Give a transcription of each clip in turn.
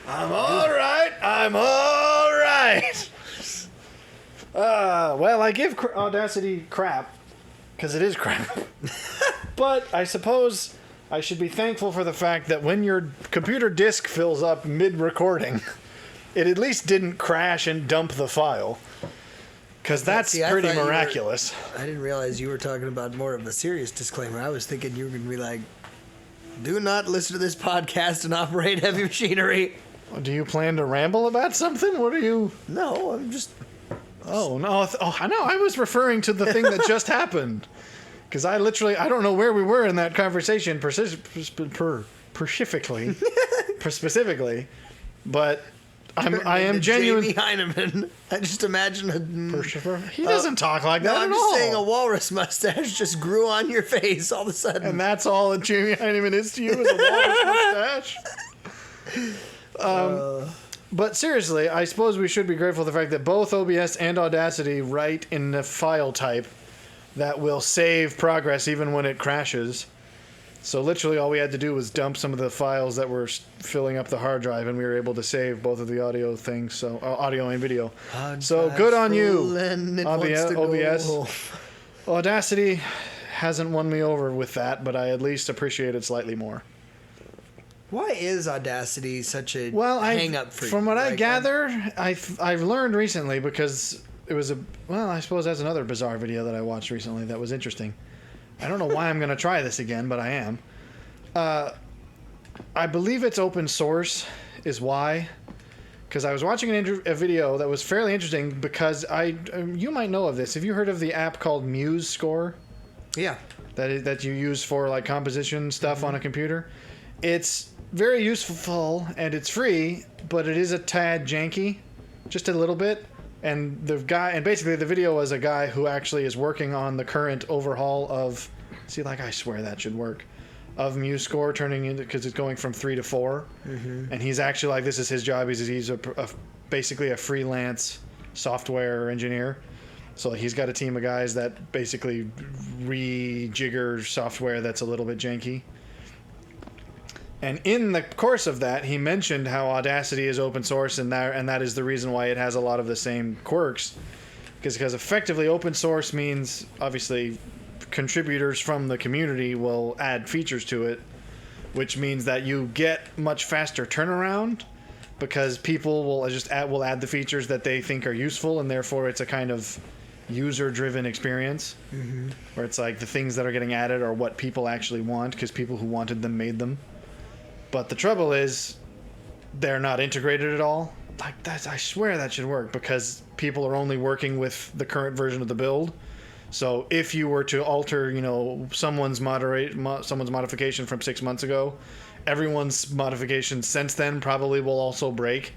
I'm all right. I'm all right. Well, I give Audacity crap because it is crap. But I suppose I should be thankful for the fact that when your computer disk fills up mid-recording, it at least didn't crash and dump the file. Because that's pretty miraculous. I didn't realize you were talking about more of a serious disclaimer. I was thinking you were going to be like, do not listen to this podcast and operate heavy machinery. Do you plan to ramble about something? What are you... No, I'm just... Oh, no. I know. I was referring to the thing that just happened. Because I don't know where we were in that conversation specifically, but I am genuine. Jamie Heineman. I just imagine he doesn't talk like that at all. I'm just saying a walrus mustache just grew on your face all of a sudden. And that's all that Jamie Heineman is to you, is a walrus mustache? But seriously, I suppose we should be grateful for the fact that both OBS and Audacity write in the file type that will save progress even when it crashes. So literally all we had to do was dump some of the files that were filling up the hard drive, and we were able to save both of the audio things, so audio and video. So good on you, OBS. Audacity hasn't won me over with that, but I at least appreciate it slightly more. Why is Audacity such a hang-up for you? From what I gather, I've learned recently, because it was I suppose that's another bizarre video that I watched recently that was interesting. I don't know why I'm going to try this again, but I am. I believe it's open source is why. Because I was watching a video that was fairly interesting, because you might know of this. Have you heard of the app called Muse Score? Yeah. That you use for like composition stuff on a computer? It's very useful and it's free, but it is a tad janky, just a little bit. And basically the video was a guy who actually is working on the current overhaul of, I swear that should work, of Muse Score, turning into, because it's going from 3 to 4. Mm-hmm. And he's actually like, this is his job. He's basically a freelance software engineer. So he's got a team of guys that basically rejigger software that's a little bit janky. And in the course of that, he mentioned how Audacity is open source, and that is the reason why it has a lot of the same quirks. Because effectively open source means, obviously, contributors from the community will add features to it, which means that you get much faster turnaround, because people will add the features that they think are useful, and therefore it's a kind of user-driven experience, where it's like the things that are getting added are what people actually want, because people who wanted them made them. But the trouble is, they're not integrated at all. Like that, I swear that should work, because people are only working with the current version of the build. So if you were to alter, someone's modification from 6 months ago, everyone's modifications since then probably will also break,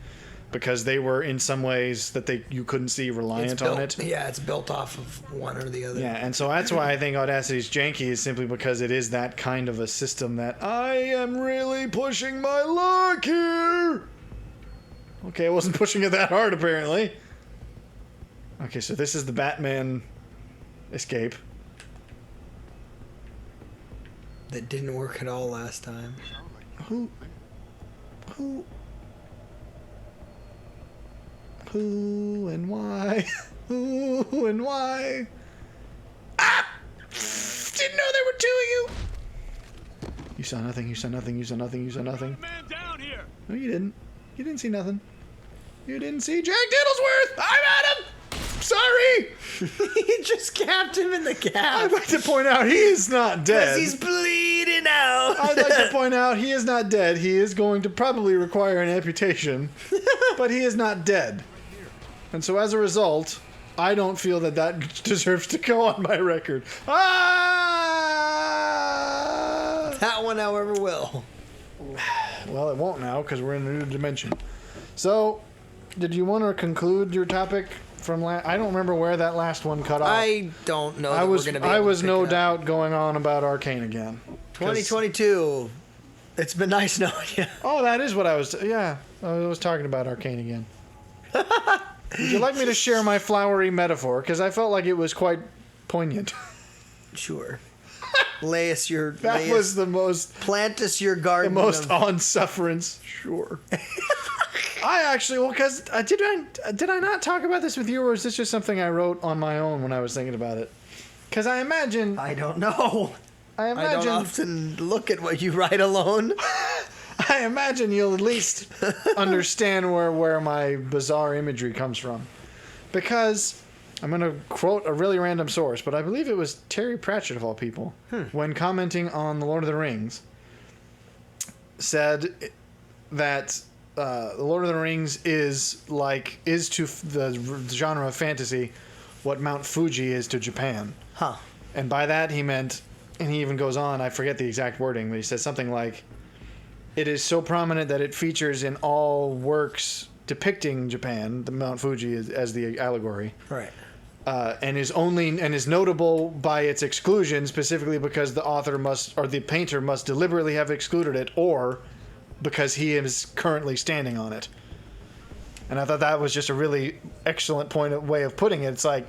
because they were in some ways that you couldn't see reliant on it. Yeah, it's built off of one or the other. Yeah, and so that's why I think Audacity's janky, is simply because it is that kind of a system that I am really pushing my luck here. Okay, I wasn't pushing it that hard apparently. Okay, so this is the Batman escape. That didn't work at all last time. Who and why? Who and why? Ah! Didn't know there were two of you! You saw nothing, you saw nothing, you saw nothing, you saw nothing. Man down here. No, you didn't. You didn't see nothing. You didn't see Jack Diddlesworth! I'm at him! Sorry! He just capped him in the cap. I'd like to point out he is not dead. Because he's bleeding out. I'd like to point out he is not dead. He is going to probably require an amputation, but he is not dead. And so as a result, I don't feel that deserves to go on my record. Ah! That one, however, will. Well, it won't now, because we're in a new dimension. So, did you want to conclude your topic from last? I don't remember where that last one cut off. I don't know. I was no doubt going on about Arcane again. 2022. It's been nice knowing you. Oh, that is what I was. Yeah, I was talking about Arcane again. Would you like me to share my flowery metaphor? Because I felt like it was quite poignant. Sure. Lay us your... That was the most... Plant us your garden. The most on sufferance. Sure. I actually, well, because did I not talk about this with you, or is this just something I wrote on my own when I was thinking about it? Because I imagine. I don't know. I imagine. I don't often look at what you write alone. I imagine you'll at least understand where my bizarre imagery comes from. Because I'm going to quote a really random source, but I believe it was Terry Pratchett, of all people, when commenting on The Lord of the Rings, said that The Lord of the Rings is to the genre of fantasy what Mount Fuji is to Japan. Huh. And by that he meant, and he even goes on, I forget the exact wording, but he says something like, it is so prominent that it features in all works depicting Japan, the Mount Fuji as the allegory. Right. And is notable by its exclusion specifically because the author or the painter must deliberately have excluded it, or because he is currently standing on it. And I thought that was just a really excellent way of putting it. It's like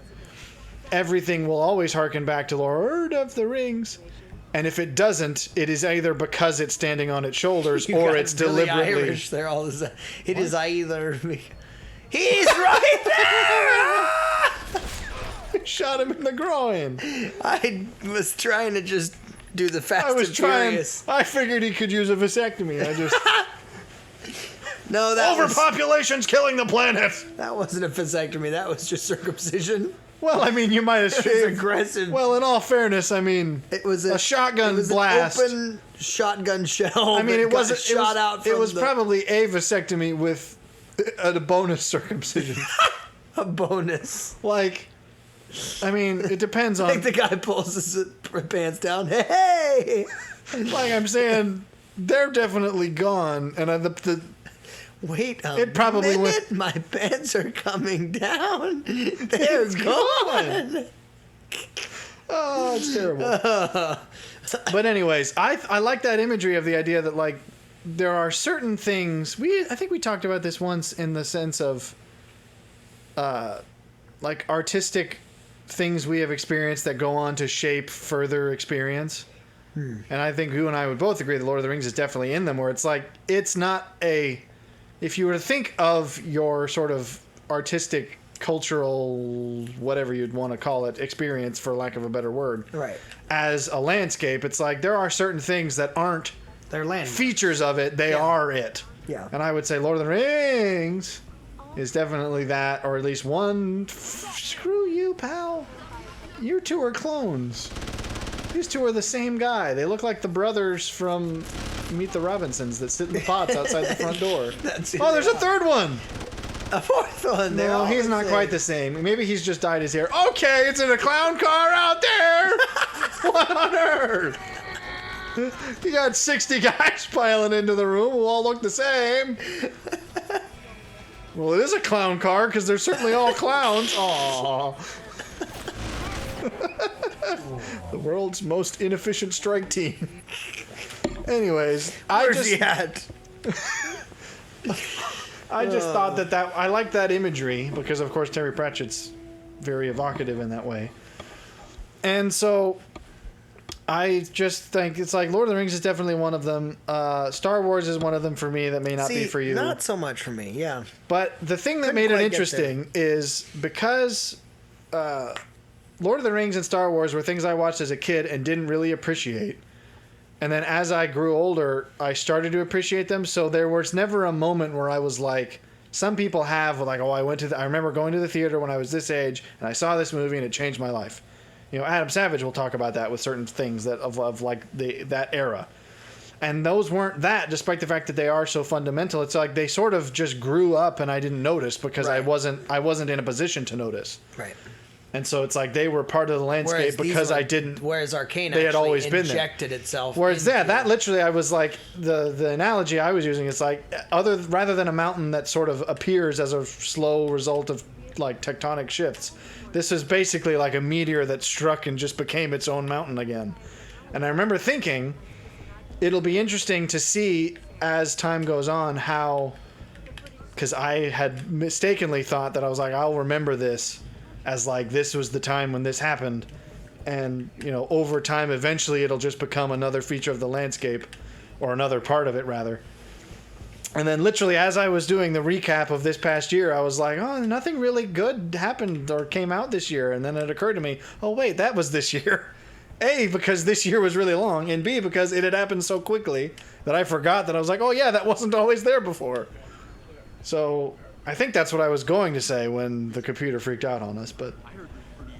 everything will always harken back to Lord of the Rings. And if it doesn't, it is either because it's standing on its shoulders or it's Billy deliberately. Irish there all the time. It is either. He's right there! Shot him in the groin. I was trying to just do the Fast and Furious. I figured he could use a vasectomy. No, that Overpopulation's killing the planet. That wasn't a vasectomy. That was just circumcision. Well, I mean, you might have It was shaved. aggressive. Well, in all fairness, I mean, It was a shotgun it was blast. An open shotgun shell. I mean, that it wasn't got shot out. It From was probably a vasectomy with a bonus circumcision. a bonus. Like, I mean, it depends on. Like the guy pulls his pants down. Hey! Like I'm saying, they're definitely gone, and Wait a It probably minute, my pants are coming down. They're gone. Oh, it's terrible. But anyways, I like that imagery of the idea that like there are certain things I think we talked about this once in the sense of like artistic things we have experienced that go on to shape further experience. And I think you and I would both agree that Lord of the Rings is definitely in them, where it's like it's not if you were to think of your sort of artistic, cultural, whatever you'd want to call it, experience, for lack of a better word, Right. as a landscape, it's like there are certain things that aren't They're landmarks. features of it, they are it. Yeah. And I would say Lord of the Rings is definitely that, or at least one. Screw you, pal. You two are clones. These two are the same guy. They look like the brothers from Meet the Robinsons that sit in the pots outside the front door. Oh, there's a third one. A fourth one. No, he's not quite the same. Maybe he's just dyed his hair. Okay, it's in a clown car out there. What on earth? You got 60 guys piling into the room who all look the same. Well, it is a clown car because they're certainly all clowns. Aww. The world's most inefficient strike team. Anyways, Where's he at? I just thought that I like that imagery because, of course, Terry Pratchett's very evocative in that way. And so I just think it's like Lord of the Rings is definitely one of them. Star Wars is one of them for me that may not be for you. Not so much for me, yeah. But the thing that Couldn't made it quite get interesting is because Lord of the Rings and Star Wars were things I watched as a kid and didn't really appreciate. And then as I grew older, I started to appreciate them. So there was never a moment where I was like, some people have like, oh, I remember going to the theater when I was this age and I saw this movie and it changed my life. You know, Adam Savage will talk about that with certain things that of like that era. And those weren't that, despite the fact that they are so fundamental. It's like they sort of just grew up and I didn't notice because Right. I wasn't in a position to notice. Right. And so it's like they were part of the landscape because I didn't. Whereas Arcane they had actually always been there. injected itself. Whereas into that literally, I was like, the analogy I was using is like, rather than a mountain that sort of appears as a slow result of like tectonic shifts, this is basically like a meteor that struck and just became its own mountain again. And I remember thinking, it'll be interesting to see as time goes on how, because I had mistakenly thought that I was like, I'll remember this as like this was the time when this happened, and you know, over time eventually it'll just become another feature of the landscape, or another part of it rather. And then literally as I was doing the recap of this past year, I was like, oh, nothing really good happened or came out this year. And then it occurred to me, oh, wait, that was this year. A, because this year was really long, and B, because it had happened so quickly that I forgot that I was like, oh, yeah, that wasn't always there before. So I think that's what I was going to say when the computer freaked out on us, but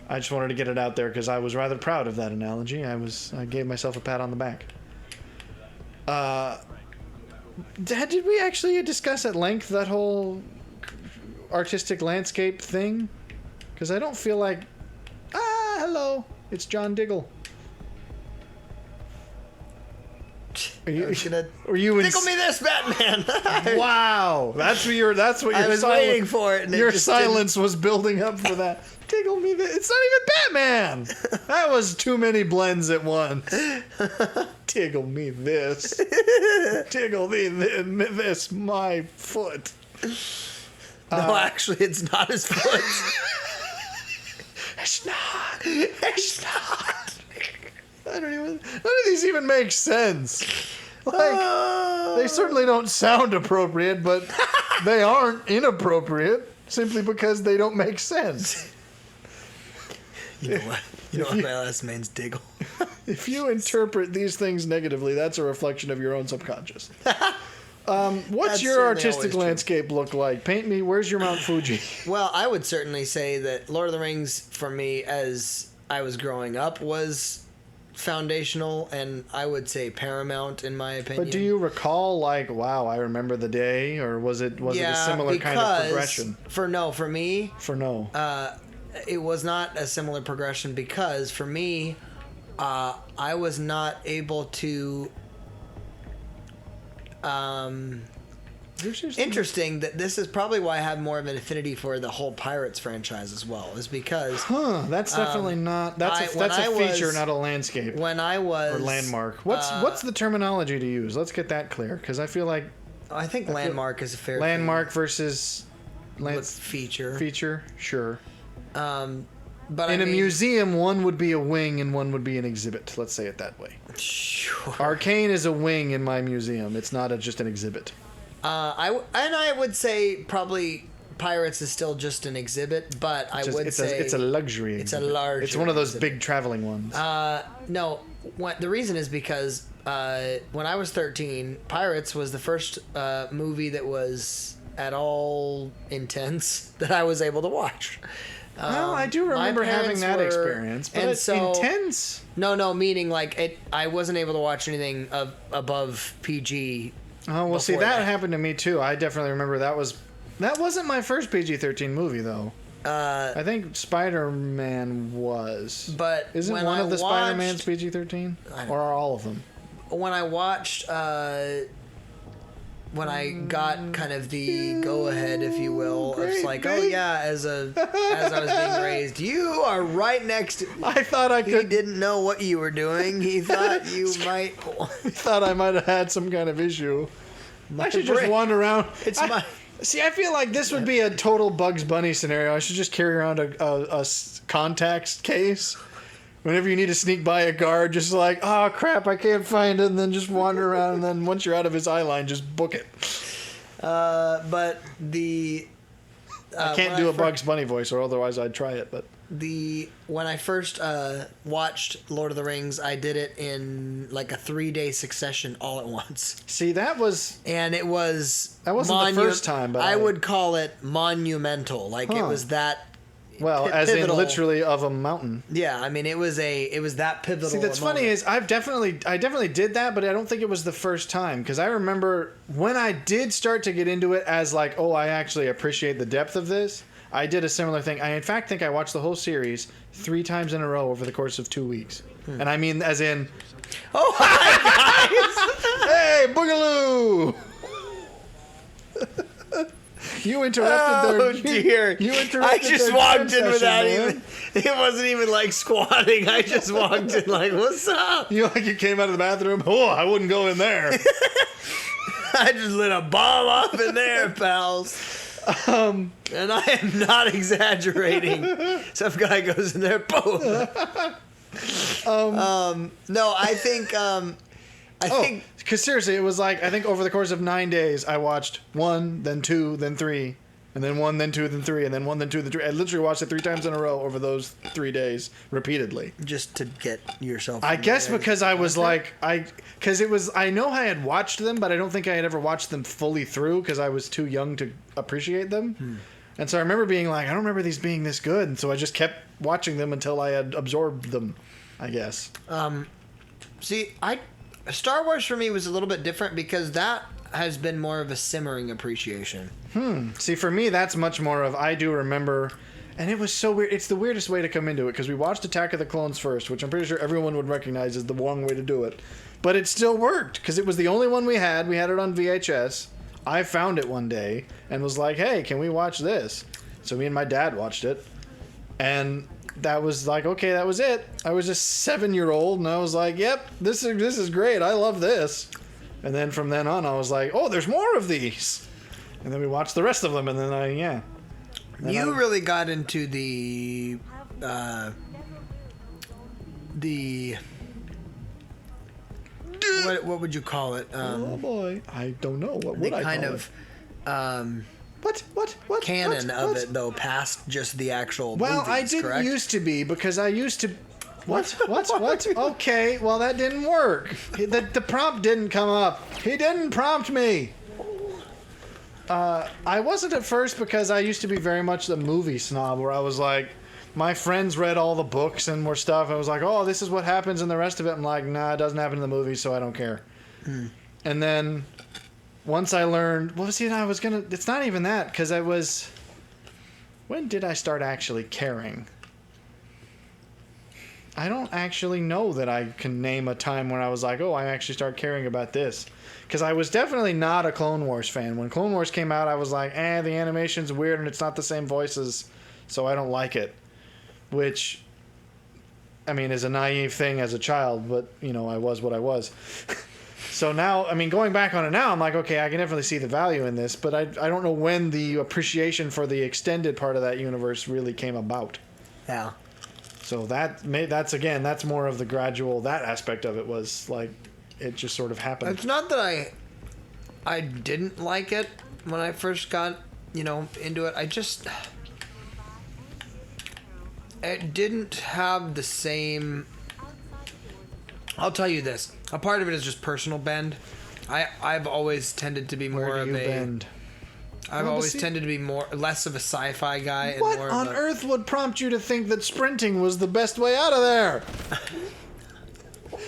I just wanted to get it out there because I was rather proud of that analogy. I gave myself a pat on the back. Did we actually discuss at length that whole artistic landscape thing? Because I don't feel like... hello. It's John Diggle. Are you tickle me this, Batman? Wow, that's what your I was waiting for it. And your silence was building up for that. Tickle me this. It's not even Batman. That was too many blends at once. Tickle me this. Tickle me this. My foot. No, actually, it's not his foot. It's not. It's not. None of these even make sense. Like, they certainly don't sound appropriate, but they aren't inappropriate simply because they don't make sense. You know what? You know what my last name's Diggle. If you interpret these things negatively, that's a reflection of your own subconscious. What's That's your artistic always true. landscape look like? Paint me. Where's your Mount Fuji? Well, I would certainly say that Lord of the Rings, for me, as I was growing up, was foundational, and I would say paramount in my opinion. But do you recall, like, wow, I remember the day, or was it a similar kind of progression? For me, it was not a similar progression because for me, I was not able to. Interesting that this is probably why I have more of an affinity for the whole Pirates franchise as well, is because that's definitely not that's a feature, not a landscape. When I was or landmark. What's the terminology to use? Let's get that clear, because I feel like I think landmark is a fair landmark thing. Versus feature. Feature, sure. But in a museum, one would be a wing and one would be an exhibit. Let's say it that way. Sure. Arcane is a wing in my museum. It's not just an exhibit. I would say probably Pirates is still just an exhibit, but it's a luxury. It's a large. It's one of those big traveling ones. No, the reason is because when I was 13, Pirates was the first movie that was at all intense that I was able to watch. Well, I do remember having that experience, but it's intense. No, meaning like I wasn't able to watch anything above PG. Oh, well, see, that happened to me too. I definitely remember that wasn't my first PG-13 movie though. I think Spider-Man was. But isn't one of the Spider-Mans PG-13? Or are all of them? When I watched when I got kind of the go-ahead, if you will, it's like, oh yeah, as I was being raised, you are right next to... I thought I could... He didn't know what you were doing. He thought you might... He thought I might have had some kind of issue. I should just wander around. See, I feel like this would be a total Bugs Bunny scenario. I should just carry around a contacts case. Whenever you need to sneak by a guard, just like, oh crap, I can't find it, and then just wander around, and then once you're out of his eye line, just book it. But the... I can't do a Bugs Bunny voice, or otherwise I'd try it, but... When I first watched Lord of the Rings, I did it in like a 3-day succession all at once. See, that was... And it was... That wasn't the first time, but... I would call it monumental. Like, it was that... Well, as in literally of a mountain. Yeah, I mean, it was that pivotal. See, that's funny is I definitely did that, but I don't think it was the first time, because I remember when I did start to get into it as like, oh, I actually appreciate the depth of this. I did a similar thing. I in fact think I watched the whole series 3 times in a row over the course of 2 weeks, and I mean as in, oh hi guys, hey boogaloo. You interrupted Oh dear! You interrupted. I just walked in without man. even. It wasn't even like squatting. I just walked in like, "What's up?" You you came out of the bathroom. Oh, I wouldn't go in there. I just lit a bomb up in there, pals. And I am not exaggerating. Some guy goes in there, boom. No, I think. Because seriously, it was like, I think over the course of 9 days, I watched 1, then 2, then 3, and then 1, then 2, then 3, and then 1, then 2, then 3. I literally watched it 3 times in a row over those 3 days, repeatedly. Just to get yourself. I guess because I was like, because it was, I know I had watched them, but I don't think I had ever watched them fully through because I was too young to appreciate them. And so I remember being like, I don't remember these being this good. And so I just kept watching them until I had absorbed them, I guess. See, Star Wars for me was a little bit different because that has been more of a simmering appreciation. See, for me, that's much more of, I do remember, and it was so weird. It's the weirdest way to come into it because we watched Attack of the Clones first, which I'm pretty sure everyone would recognize as the wrong way to do it. But it still worked because it was the only one we had. We had it on VHS. I found it one day and was like, hey, can we watch this? So me and my dad watched it. And that was like, okay, that was it. I was a 7-year-old and I was like, yep, this is great. I love this. And then from then on, I was like, oh, there's more of these. And then we watched the rest of them. And then You really got into the what would you call it? Oh boy, I don't know. What would I kind call of it? What canon what? of it though, past just the actual Well, movies, I didn't correct? used to be because I used to. What? Okay, well that didn't work. The prompt didn't come up. He didn't prompt me. I wasn't at first because I used to be very much the movie snob, where I was like, my friends read all the books and more stuff. I was like, oh, this is what happens in the rest of it. I'm like, nah, it doesn't happen in the movie, so I don't care. And then once I learned, well, see, it's not even that, because when did I start actually caring? I don't actually know that I can name a time when I was like, oh, I actually start caring about this. Because I was definitely not a Clone Wars fan. When Clone Wars came out, I was like, the animation's weird and it's not the same voices, so I don't like it. Which, I mean, is a naive thing as a child, but, I was what I was. So now, I mean, going back on it now, I'm like, okay, I can definitely see the value in this, but I don't know when the appreciation for the extended part of that universe really came about. Yeah. So that's more of the gradual, that aspect of it was like, it just sort of happened. It's not that I didn't like it when I first got, into it. It didn't have the same. I'll tell you this. A part of it is just personal bend. I've always tended to be more Where of do you a. bend? I've always tended to be less of a sci-fi guy. And What more on of earth would prompt you to think that sprinting was the best way out of there?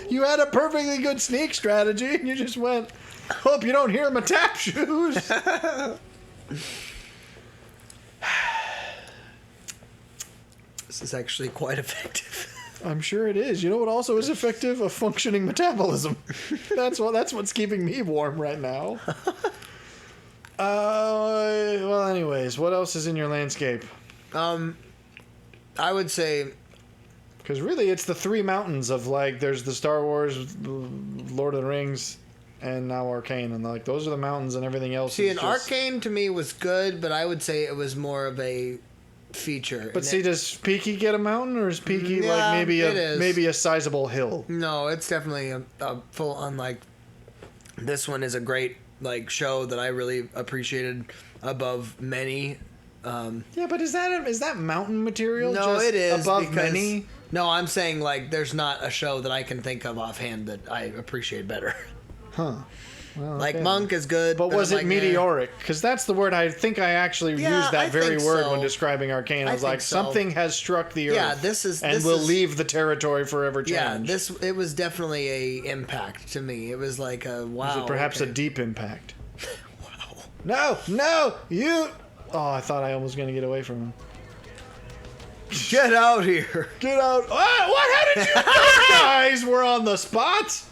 You had a perfectly good sneak strategy, and you just went, hope you don't hear my tap shoes. This is actually quite effective. I'm sure it is. You know what also is effective? A functioning metabolism. That's what's keeping me warm right now. Well, anyways, what else is in your landscape? I would say, because really it's the 3 mountains of like, there's the Star Wars, Lord of the Rings, and now Arcane, and like those are the mountains, and everything else. see, is an just... Arcane to me was good, but I would say it was more of a feature. But see, does Peaky get a mountain, or is Peaky Yeah, like it maybe is. a sizable hill? No, it's definitely a full on, like, this one is a great like show that I really appreciated above many. Yeah, but is that mountain material? No, just it is above because, many. No, I'm saying like there's not a show that I can think of offhand that I appreciate better. Huh. Well, Like okay. Monk is good, But was I'm it like, meteoric? Because that's the word I think I actually used that I very think word so. when describing Arcane. I was think like, so. something has struck the earth. Yeah, and will leave the territory forever changed. Yeah, it was definitely a impact to me. It was like a wow. Was it perhaps a deep impact? Wow. No, you. Oh, I thought I was going to get away from him. Get out here! Get out! What? How did you? Those guys were on the spot.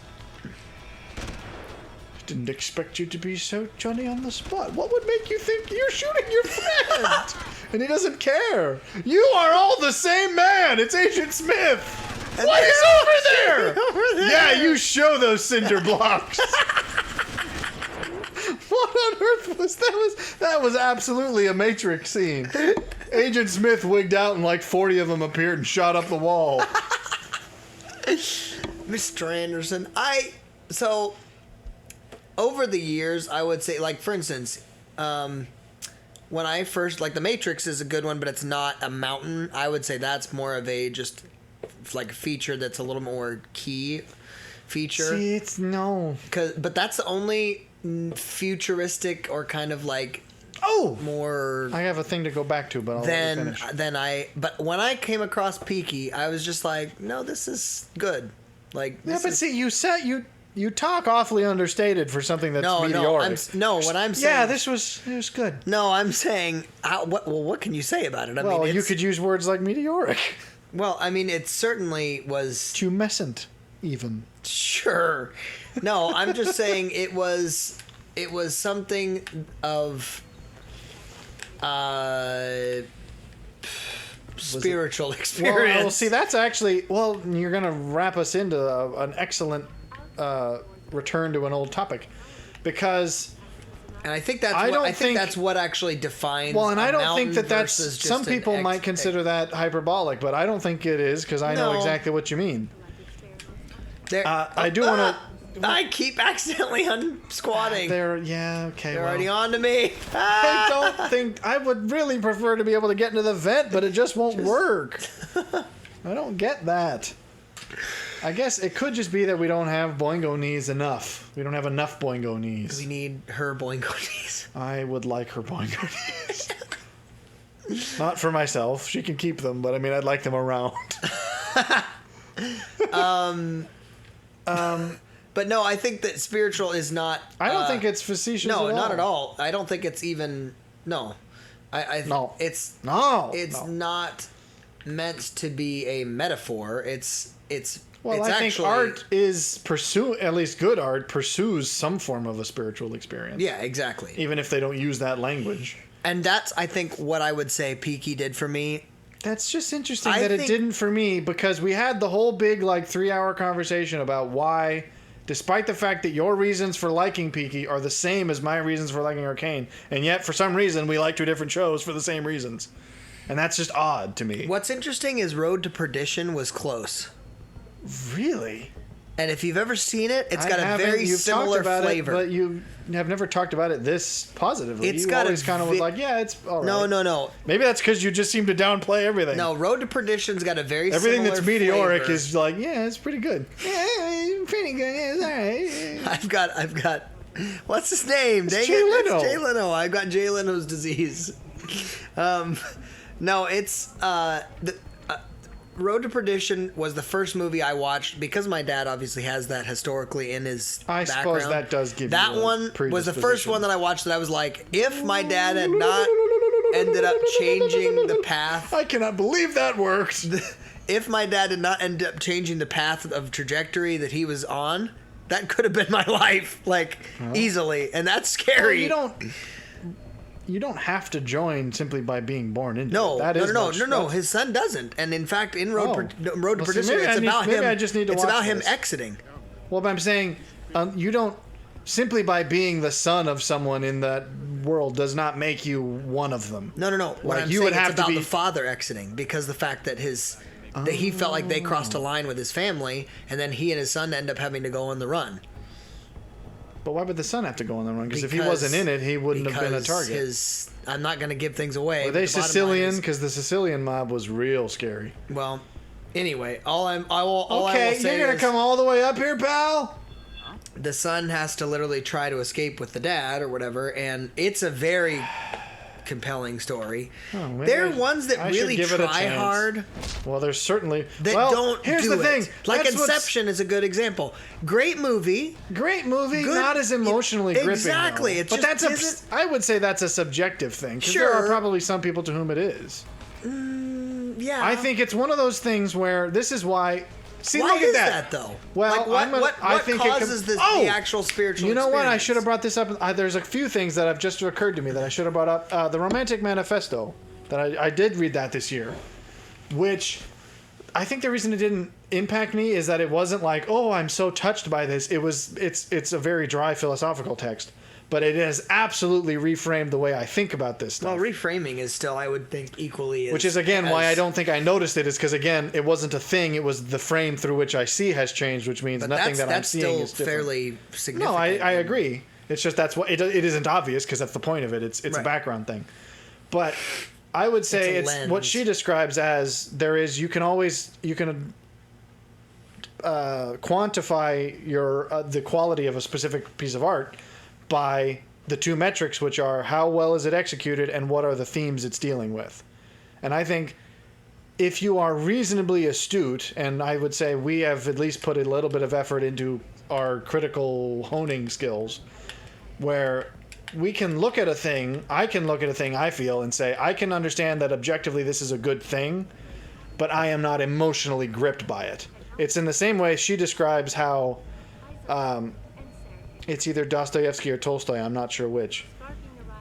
Didn't expect you to be so Johnny on the spot. What would make you think you're shooting your friend? And he doesn't care. You are all the same man. It's Agent Smith. And What is over there? Over there. Yeah, you show those cinder blocks. What on earth was that? That was absolutely a Matrix scene. Agent Smith wigged out and like 40 of them appeared and shot up the wall. Mr. Anderson, over the years, I would say, like, for instance, when I first, like, The Matrix is a good one, but it's not a mountain. I would say that's more of a just, like, a feature that's a little more key feature. See, it's no. But that's the only futuristic or kind of, like, more... I have a thing to go back to, but I'll let you finish. But when I came across Peaky, I was just like, no, this is good. Like, yeah, but see, you talk awfully understated for something that's meteoric. What I'm saying... Yeah, it was good. No, I'm saying... what can you say about it? I mean, you could use words like meteoric. Well, I mean, it certainly was... Tumescent, even. Sure. No, I'm just saying it was something of... spiritual experience. Well, see, that's actually... Well, you're going to wrap us into an excellent return to an old topic. Because... And I think that's what actually defines. Well, and I don't think that's some people might consider that hyperbolic, but I don't think it is because I know exactly what you mean. I do want to. I keep accidentally unsquatting. They're already on to me. I don't think I would really prefer to be able to get into the vent, but it just won't work. I don't get that. I guess it could just be that we don't have Boingo knees enough. We don't have enough Boingo knees. We need her Boingo knees. I would like her Boingo knees. Not for myself. She can keep them, but I mean, I'd like them around. But no, I think that spiritual is not... I don't think it's facetious at all. No, not at all. I don't think it's even... No. No. It's not meant to be a metaphor. Well, I think art is at least good art pursues some form of a spiritual experience. Yeah, exactly. Even if they don't use that language. And that's, I think, what I would say Peaky did for me. That's just interesting it didn't for me, because we had the whole big, 3-hour conversation about why, despite the fact that your reasons for liking Peaky are the same as my reasons for liking Arcane, and yet for some reason we like two different shows for the same reasons. And that's just odd to me. What's interesting is Road to Perdition was close. Really? And if you've ever seen it, it's got a very similar flavor. But you have never talked about it this positively. It's got always kind of was like, yeah, it's all right. No. Maybe that's because you just seem to downplay everything. No, Road to Perdition's got a very everything similar that's meteoric flavor. is like, yeah, it's pretty good. Yeah, it's pretty good. Yeah, it's all right. I've got. What's his name? It's Jay Leno. Jay Leno. I've got Jay Leno's disease. No, it's Road to Perdition was the first movie I watched because my dad obviously has that historically in his background. Suppose that does give that you one was the first one that I watched that I was like, if my dad had not ended up changing the path. I cannot believe that worked. If my dad did not end up changing the path of trajectory that he was on, that could have been my life, easily, and that's scary. Well, you don't have to join simply by being born into it. No. His son doesn't, and in fact, in Road to Perdition, it's about him. I just need to it's watch about him this. exiting. Well, but I'm saying, you don't simply by being the son of someone in that world does not make you one of them. No. What I'm saying is about the father exiting, because the fact that that he felt like they crossed a line with his family, and then he and his son end up having to go on the run. But why would the son have to go on the run? Because if he wasn't in it, he wouldn't have been a target. I'm not going to give things away. Were they Sicilian? Because the Sicilian mob was real scary. Well, anyway, all I will say you're going to come all the way up here, pal? The son has to literally try to escape with the dad or whatever, and it's a very compelling story. There are ones that really try hard. Well, there's certainly here's the thing. Like Inception is a good example. Great movie, not as emotionally gripping. Exactly. But I would say that's a subjective thing. Because there are probably some people to whom it is. Yeah. I think it's one of those things where this is why. See, why look is at that though? Well, what causes the actual spiritual You know experience? what? I should have brought this up. There's a few things that have just occurred to me that I should have brought up. The Romantic Manifesto, that I did read that this year, which I think the reason it didn't impact me is that it wasn't like, oh, I'm so touched by this. It's a very dry philosophical text. but it has absolutely reframed the way I think about this stuff. Well, reframing is still, I would think, equally as... Which is, again, why I don't think I noticed it, is because, again, it wasn't a thing. It was the frame through which I see has changed, which means nothing that I'm seeing is different. That's still fairly significant. No, I agree. It's just that's what... It isn't obvious, because that's the point of it. It's a background thing. But I would say it's what she describes as you can quantify the quality of a specific piece of art by the two metrics, which are how well is it executed and what are the themes it's dealing with. And I think if you are reasonably astute, and I would say we have at least put a little bit of effort into our critical honing skills, where we can look at a thing, I can look at a thing I feel and say, I can understand that objectively this is a good thing, but I am not emotionally gripped by it. It's in the same way she describes how it's either Dostoevsky or Tolstoy, I'm not sure which.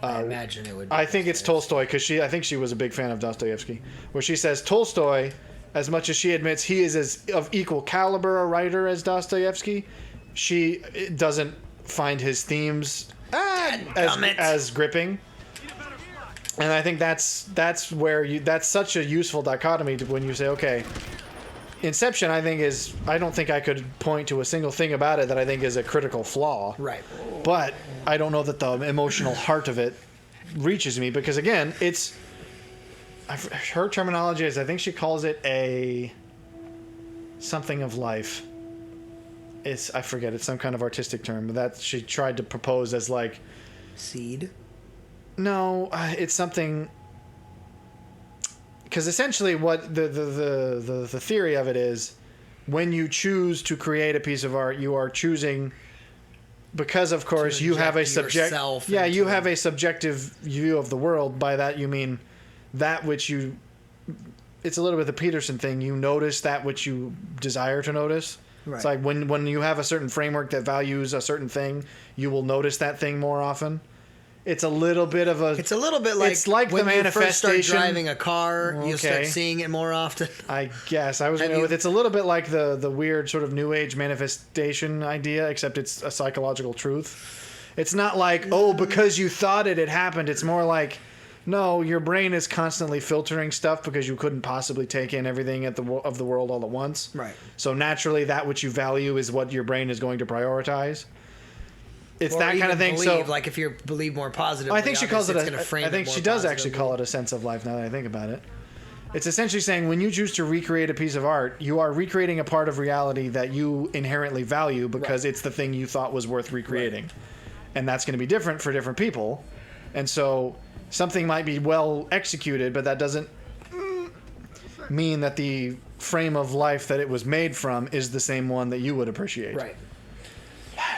I imagine it would be. I think it's Tolstoy, because I think she was a big fan of Dostoevsky, where she says Tolstoy, as much as she admits he is as of equal caliber a writer as Dostoevsky, she doesn't find his themes as gripping. And I think that's where that's such a useful dichotomy to when you say, okay, Inception, I don't think I could point to a single thing about it that I think is a critical flaw. Right. But I don't know that the emotional heart of it reaches me, because again, her terminology is, I think she calls it a something of life. I forget, it's some kind of artistic term that she tried to propose as like seed. No, it's something. Because essentially what the theory of it is, when you choose to create a piece of art, you are choosing, because of course you have a you have a subjective view of the world. By that you mean that which you, it's a little bit the Peterson thing, you notice that which you desire to notice. Right. It's like when you have a certain framework that values a certain thing, you will notice that thing more often. It's a little bit like it's like when the manifestation. You first start driving a car, you start seeing it more often. I guess I was going with it's a little bit like the weird sort of new age manifestation idea, except it's a psychological truth. It's not like, because you thought it had happened. It's more like, no, your brain is constantly filtering stuff because you couldn't possibly take in everything of the world all at once. Right. So naturally, that which you value is what your brain is going to prioritize. It's that kind of thing. So, like, if you believe more positively, I think she calls it I think she does actually call it a sense of life. Now that I think about it, it's essentially saying when you choose to recreate a piece of art, you are recreating a part of reality that you inherently value because it's the thing you thought was worth recreating, and that's going to be different for different people. And so something might be well executed, but that doesn't mean that the frame of life that it was made from is the same one that you would appreciate. Right.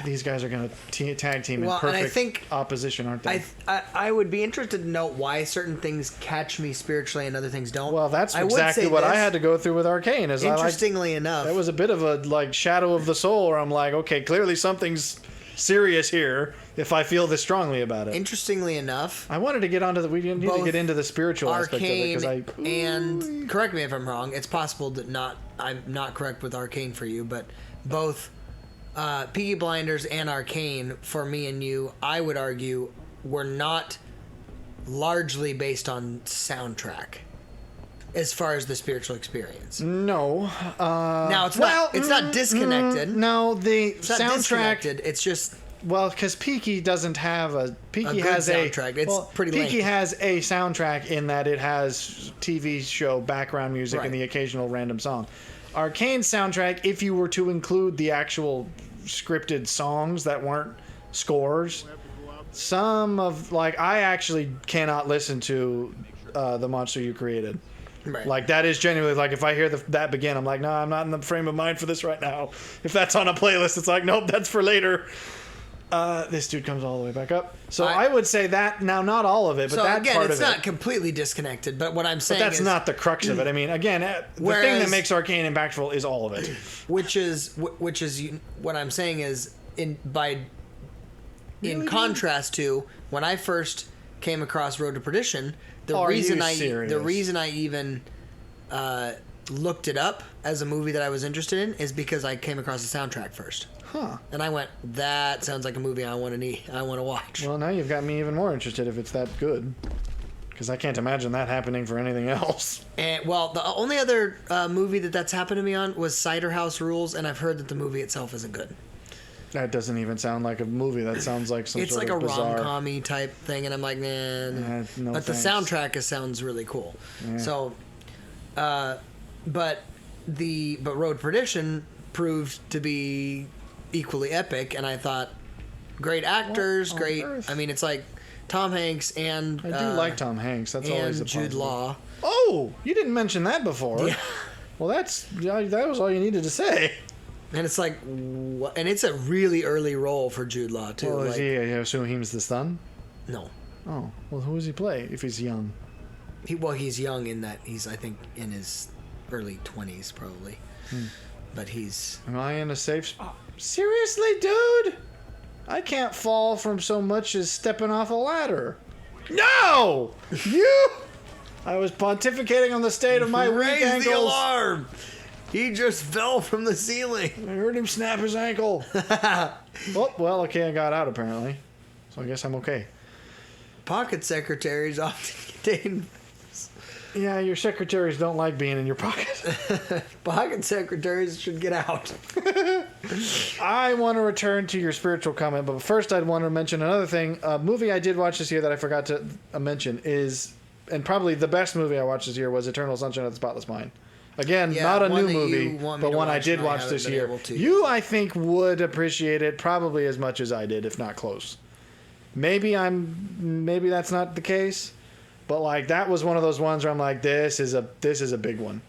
These guys are going to tag team in perfect opposition, aren't they? I would be interested to know why certain things catch me spiritually and other things don't. Well, that's exactly what I had to go through with Arcane. Interestingly enough, that was a bit of a shadow of the soul, where I'm like, okay, clearly something's serious here if I feel this strongly about it. Interestingly enough, I wanted to get onto we need to get into the spiritual aspect of it, and correct me if I'm wrong. It's possible that I'm not correct with Arcane for you, but both Peaky Blinders and Arcane, for me and you, I would argue, were not largely based on soundtrack as far as the spiritual experience. No. Now, it's not disconnected. No, it's not soundtrack... disconnected. It's just... Well, because Peaky doesn't have Peaky has soundtrack. It's pretty lengthy. Peaky has a soundtrack in that it has TV show background music and the occasional random song. Arcane's soundtrack, if you were to include the actual scripted songs that weren't scores, I actually cannot listen to The Monster You Created. Right. Like, that is genuinely, like, if I hear that begin, I'm like, no, I'm not in the frame of mind for this right now. If that's on a playlist, it's like, nope, that's for later. This dude comes all the way back up. So I would say that, now not all of it, but that part of it. It's not completely disconnected, but what I'm saying is... But that's not the crux of it. I mean, again, the thing that makes Arcane impactful is all of it. Which is what I'm saying is, in contrast to when I first came across Road to Perdition, the reason I even looked it up as a movie that I was interested in is because I came across the soundtrack first. Huh. And I went, that sounds like a movie I want to watch. Well, now you've got me even more interested if it's that good. Because I can't imagine that happening for anything else. And well, the only other movie that's happened to me on was Cider House Rules, and I've heard that the movie itself isn't good. That doesn't even sound like a movie. That sounds like some It's sort like of a bizarre... rom-com-y type thing, and I'm like, nah. no But thanks. the soundtrack sounds really cool. Yeah. So, but Road Perdition proved to be equally epic, and I thought, great actors, What on great. earth? I mean, it's like Tom Hanks and I do like Tom Hanks. That's always a and Jude positive. Law. Oh, you didn't mention that before. Yeah. Well, that was all you needed to say. And it's like, and it's a really early role for Jude Law too. Well, like, is he? I assume he's the son. No, Oh, well, who does he play if he's young? he's young in that he's I think in his early 20s probably, but he's Am I in a safe spot? Seriously, dude? I can't fall from so much as stepping off a ladder. No! You! I was pontificating on the state of my weak raise the ankles. alarm. He just fell from the ceiling. I heard him snap his ankle. Oh, well, okay, I got out apparently. So I guess I'm okay. Pocket secretaries often contain. Yeah, your secretaries don't like being in your pocket. Pocket secretaries should get out. I want to return to your spiritual comment, but first I'd want to mention another thing. A movie I did watch this year that I forgot to mention is, and probably the best movie I watched this year was Eternal Sunshine of the Spotless Mind. Again, Yeah, not a one new that you movie, want me but to one I watch did and I watch haven't this been year. able to. You, I think, would appreciate it probably as much as I did, if not close. Maybe that's not the case, but like that was one of those ones where I'm like, this is a big one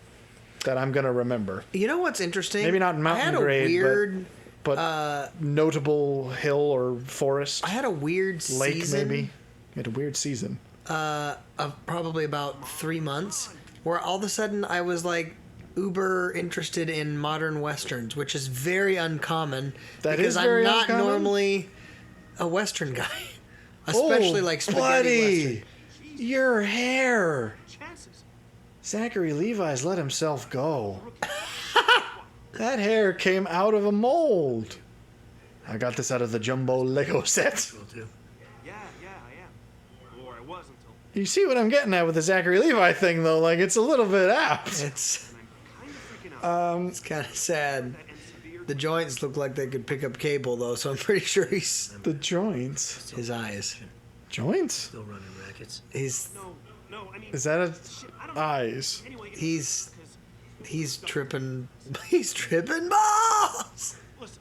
that I'm gonna remember. You know what's interesting? Maybe not mountain I had a grade, weird, but notable hill or forest, I had a weird lake season, maybe. You had a weird season. of probably about 3 months, where all of a sudden I was like uber interested in modern westerns, which is very uncommon That because is very I'm not uncommon? normally a western guy, especially like spaghetti buddy, western. your hair. Zachary Levi's let himself go. That hair came out of a mold. I got this out of the jumbo Lego set. Yeah, I am. Or I was until. You see what I'm getting at with the Zachary Levi thing, though? Like, it's a little bit apt. It's I'm kind of freaking out. it's kind of sad. And severe. The joints look like they could pick up cable though, so I'm pretty sure The joints. his eyes. Joints? Still running rackets. He's No, I mean. Is that a shit, I don't know. eyes? Anyway, he's because- he's tripping. He's tripping balls. Listen,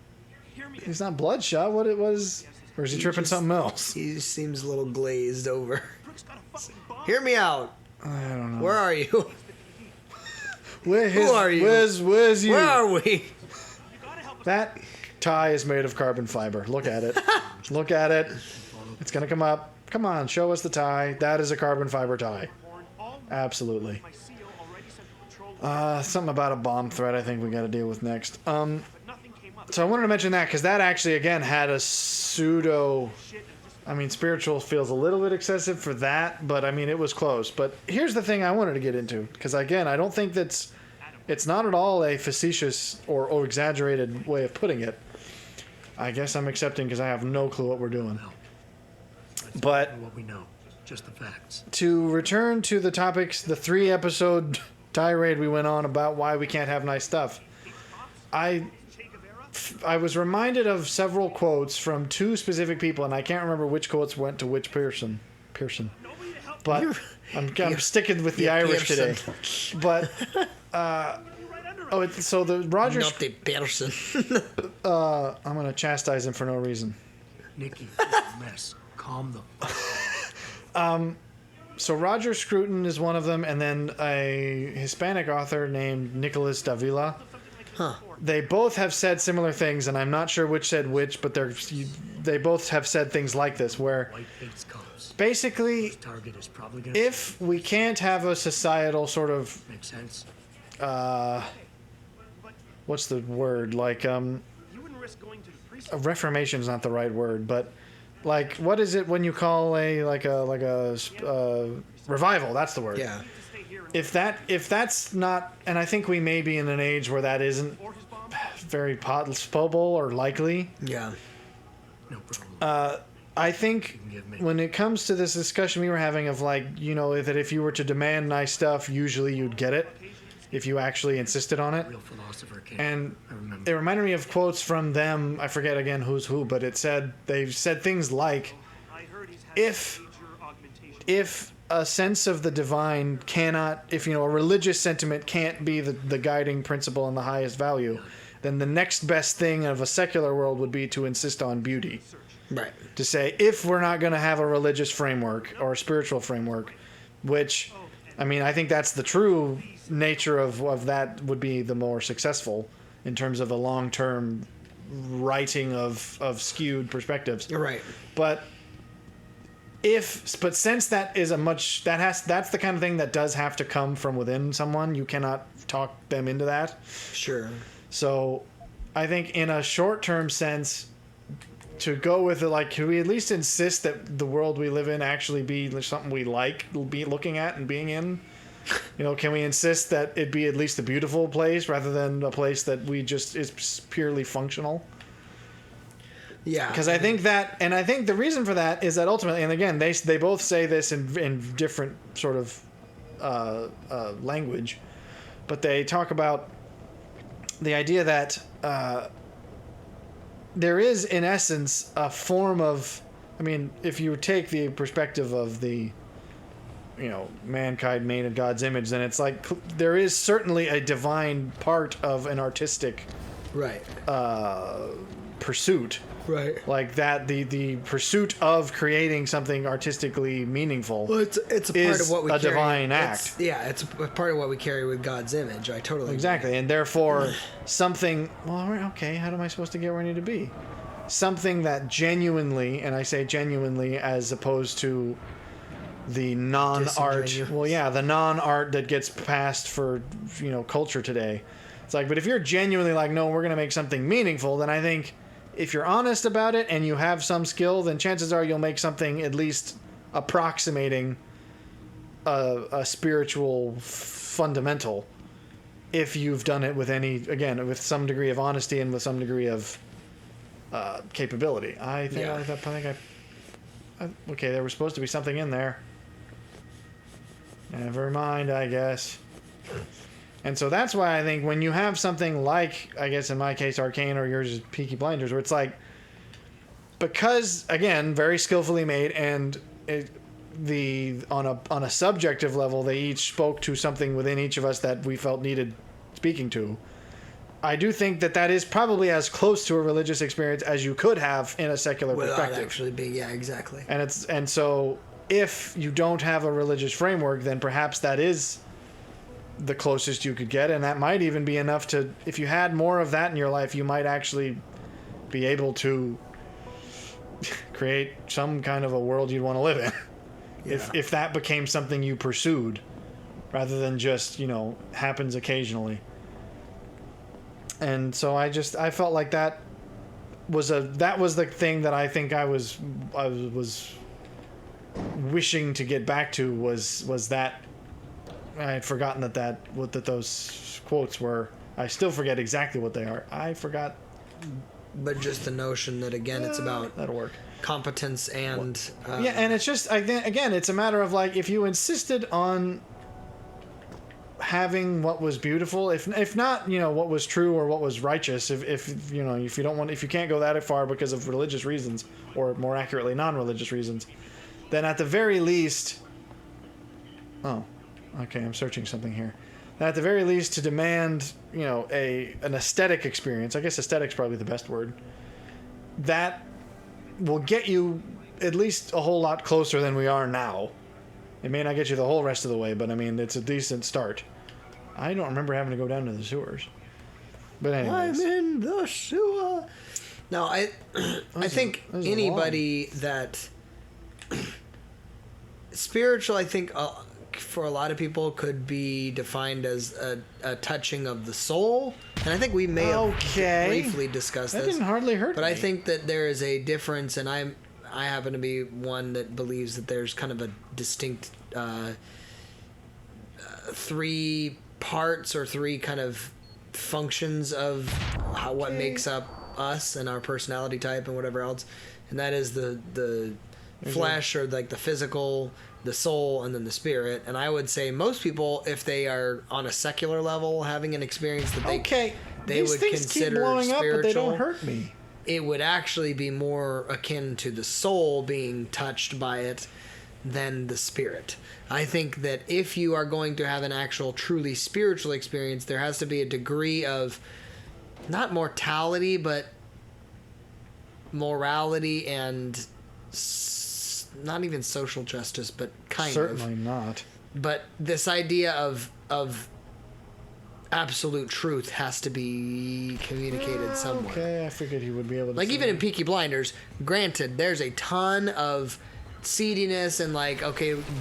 hear me. He's not bloodshot. What it was? Or is he tripping just- something else? He seems a little glazed over. Brooks got a fucking bomb. Hear me out. I don't know. Where are you? Who are you? Where's you? Where are we? You gotta help us. That tie is made of carbon fiber. Look at it. Look at it. It's gonna come up. Come on, show us the tie. That is a carbon fiber tie. Warn all Absolutely. my CO already sent the patrol. Something about a bomb threat I think we got to deal with next. But nothing came up. So I wanted to mention that because that actually again had a pseudo. Shit, and just I mean, spiritual feels a little bit excessive for that, but I mean it was close. But here's the thing I wanted to get into because again I don't think it's not at all a facetious or exaggerated way of putting it. I guess I'm accepting because I have no clue what we're doing. But What we know, just the facts. to return to the topics, the 3-episode tirade we went on about why we can't have nice stuff, I was reminded of several quotes from 2 specific people, and I can't remember which quotes went to which person. But I'm sticking with the Irish today. But so the Rogers, Not the person. I'm gonna chastise him for no reason. Nikki, you're a mess. Calm the. So Roger Scruton is one of them, and then a Hispanic author named Nicholas Davila. They both have said similar things, and I'm not sure which said which, but they both have said things like this, where White hates cops. basically, Target is probably gonna. if we can't have a societal sort of, Makes sense. what's the word, like, you wouldn't risk going to the priest. reformation is not the right word, but like, what is it when you call a revival? That's the word. Yeah. if that's not, and I think we may be in an age where that isn't very possible or likely. Yeah. No problem. I think give me. when it comes to this discussion we were having of like, you know, that if you were to demand nice stuff, usually you'd get it if you actually insisted on it. Real philosopher came. And I remember. it reminded me of quotes from them. I forget again who's who, but they've said things like, I heard he's had if major augmentation. if a sense of the divine cannot, if, you know, a religious sentiment can't be the guiding principle and the highest value, then the next best thing of a secular world would be to insist on beauty. Right. To say, if we're not going to have a religious framework or a spiritual framework, which, I mean, I think that's the true nature of that would be the more successful in terms of the long-term writing of skewed perspectives. You're right. But since that is that's the kind of thing that does have to come from within someone, you cannot talk them into that. Sure. So I think in a short-term sense, to go with it, like, can we at least insist that the world we live in actually be something we like be looking at and being in? You know, can we insist that it be at least a beautiful place rather than a place that we just is purely functional? Yeah. Because I think that, and I think the reason for that is that ultimately, and again, they both say this in different sort of language, but they talk about the idea that there is, in essence, a form of, I mean, if you take the perspective of the, you know, mankind made in God's image, then it's like there is certainly a divine part of an artistic Right. pursuit. Right. Like that, the pursuit of creating something artistically meaningful. Well, it's a part is of what we a carry. divine act. It's a part of what we carry with God's image. I totally agree. Exactly, and therefore something. Well, okay, how am I supposed to get where I need to be? Something that genuinely, and I say genuinely as opposed to the non-art. Disingenuous. Well, yeah, the non-art that gets passed for, you know, culture today. It's like, but if you're genuinely like, no, we're gonna make something meaningful, then I think if you're honest about it and you have some skill, then chances are you'll make something at least approximating a spiritual fundamental, if you've done it with with some degree of honesty and with some degree of capability. I think. Yeah. Okay, there was supposed to be something in there. Never mind, I guess. And so that's why I think when you have something like, I guess in my case, Arcane, or yours is Peaky Blinders, where it's like, because again, very skillfully made, and on a subjective level, they each spoke to something within each of us that we felt needed speaking to. I do think that is probably as close to a religious experience as you could have in a secular Without perspective. actually being, yeah, exactly. And so if you don't have a religious framework, then perhaps that is the closest you could get, and that might even be enough to, if you had more of that in your life, you might actually be able to create some kind of a world you'd want to live in. Yeah. If that became something you pursued rather than just, you know, happens occasionally. And so I felt like that was the thing that I think I was wishing to get back to was that I had forgotten that those quotes were. I still forget exactly what they are. I forgot. But just the notion that, again, it's about That'll work. competence and... Yeah, and it's just, again, it's a matter of, like, if you insisted on having what was beautiful, if not, you know, what was true or what was righteous, if you know, if you can't go that far because of religious reasons, or more accurately, non-religious reasons, then at the very least... Oh. Okay, I'm searching something here. At the very least, to demand, you know, an aesthetic experience. I guess aesthetic's probably the best word. That will get you at least a whole lot closer than we are now. It may not get you the whole rest of the way, but I mean, it's a decent start. I don't remember having to go down to the sewers. But anyways. I'm in the sewer. No, I think those are anybody that spiritual, I think for a lot of people could be defined as a touching of the soul, and I think we may have briefly discussed that this. didn't hardly hurt but me. I think that there is a difference, and I happen to be one that believes that there's kind of a distinct three parts or three kind of functions of what makes up us and our personality type and whatever else, and that is the flesh, or like the physical, the soul, and then the spirit. And I would say most people, if they are on a secular level having an experience that they These would things consider keep blowing up, spiritual, but they don't hurt me. it would actually be more akin to the soul being touched by it than the spirit. I think that if you are going to have an actual truly spiritual experience, there has to be a degree of not mortality, but morality and not even social justice, but kind Certainly of. not. But this idea of absolute truth has to be communicated somewhere. Okay, I figured he would be able to. Like say even in that. Peaky Blinders, granted, there's a ton of seediness and like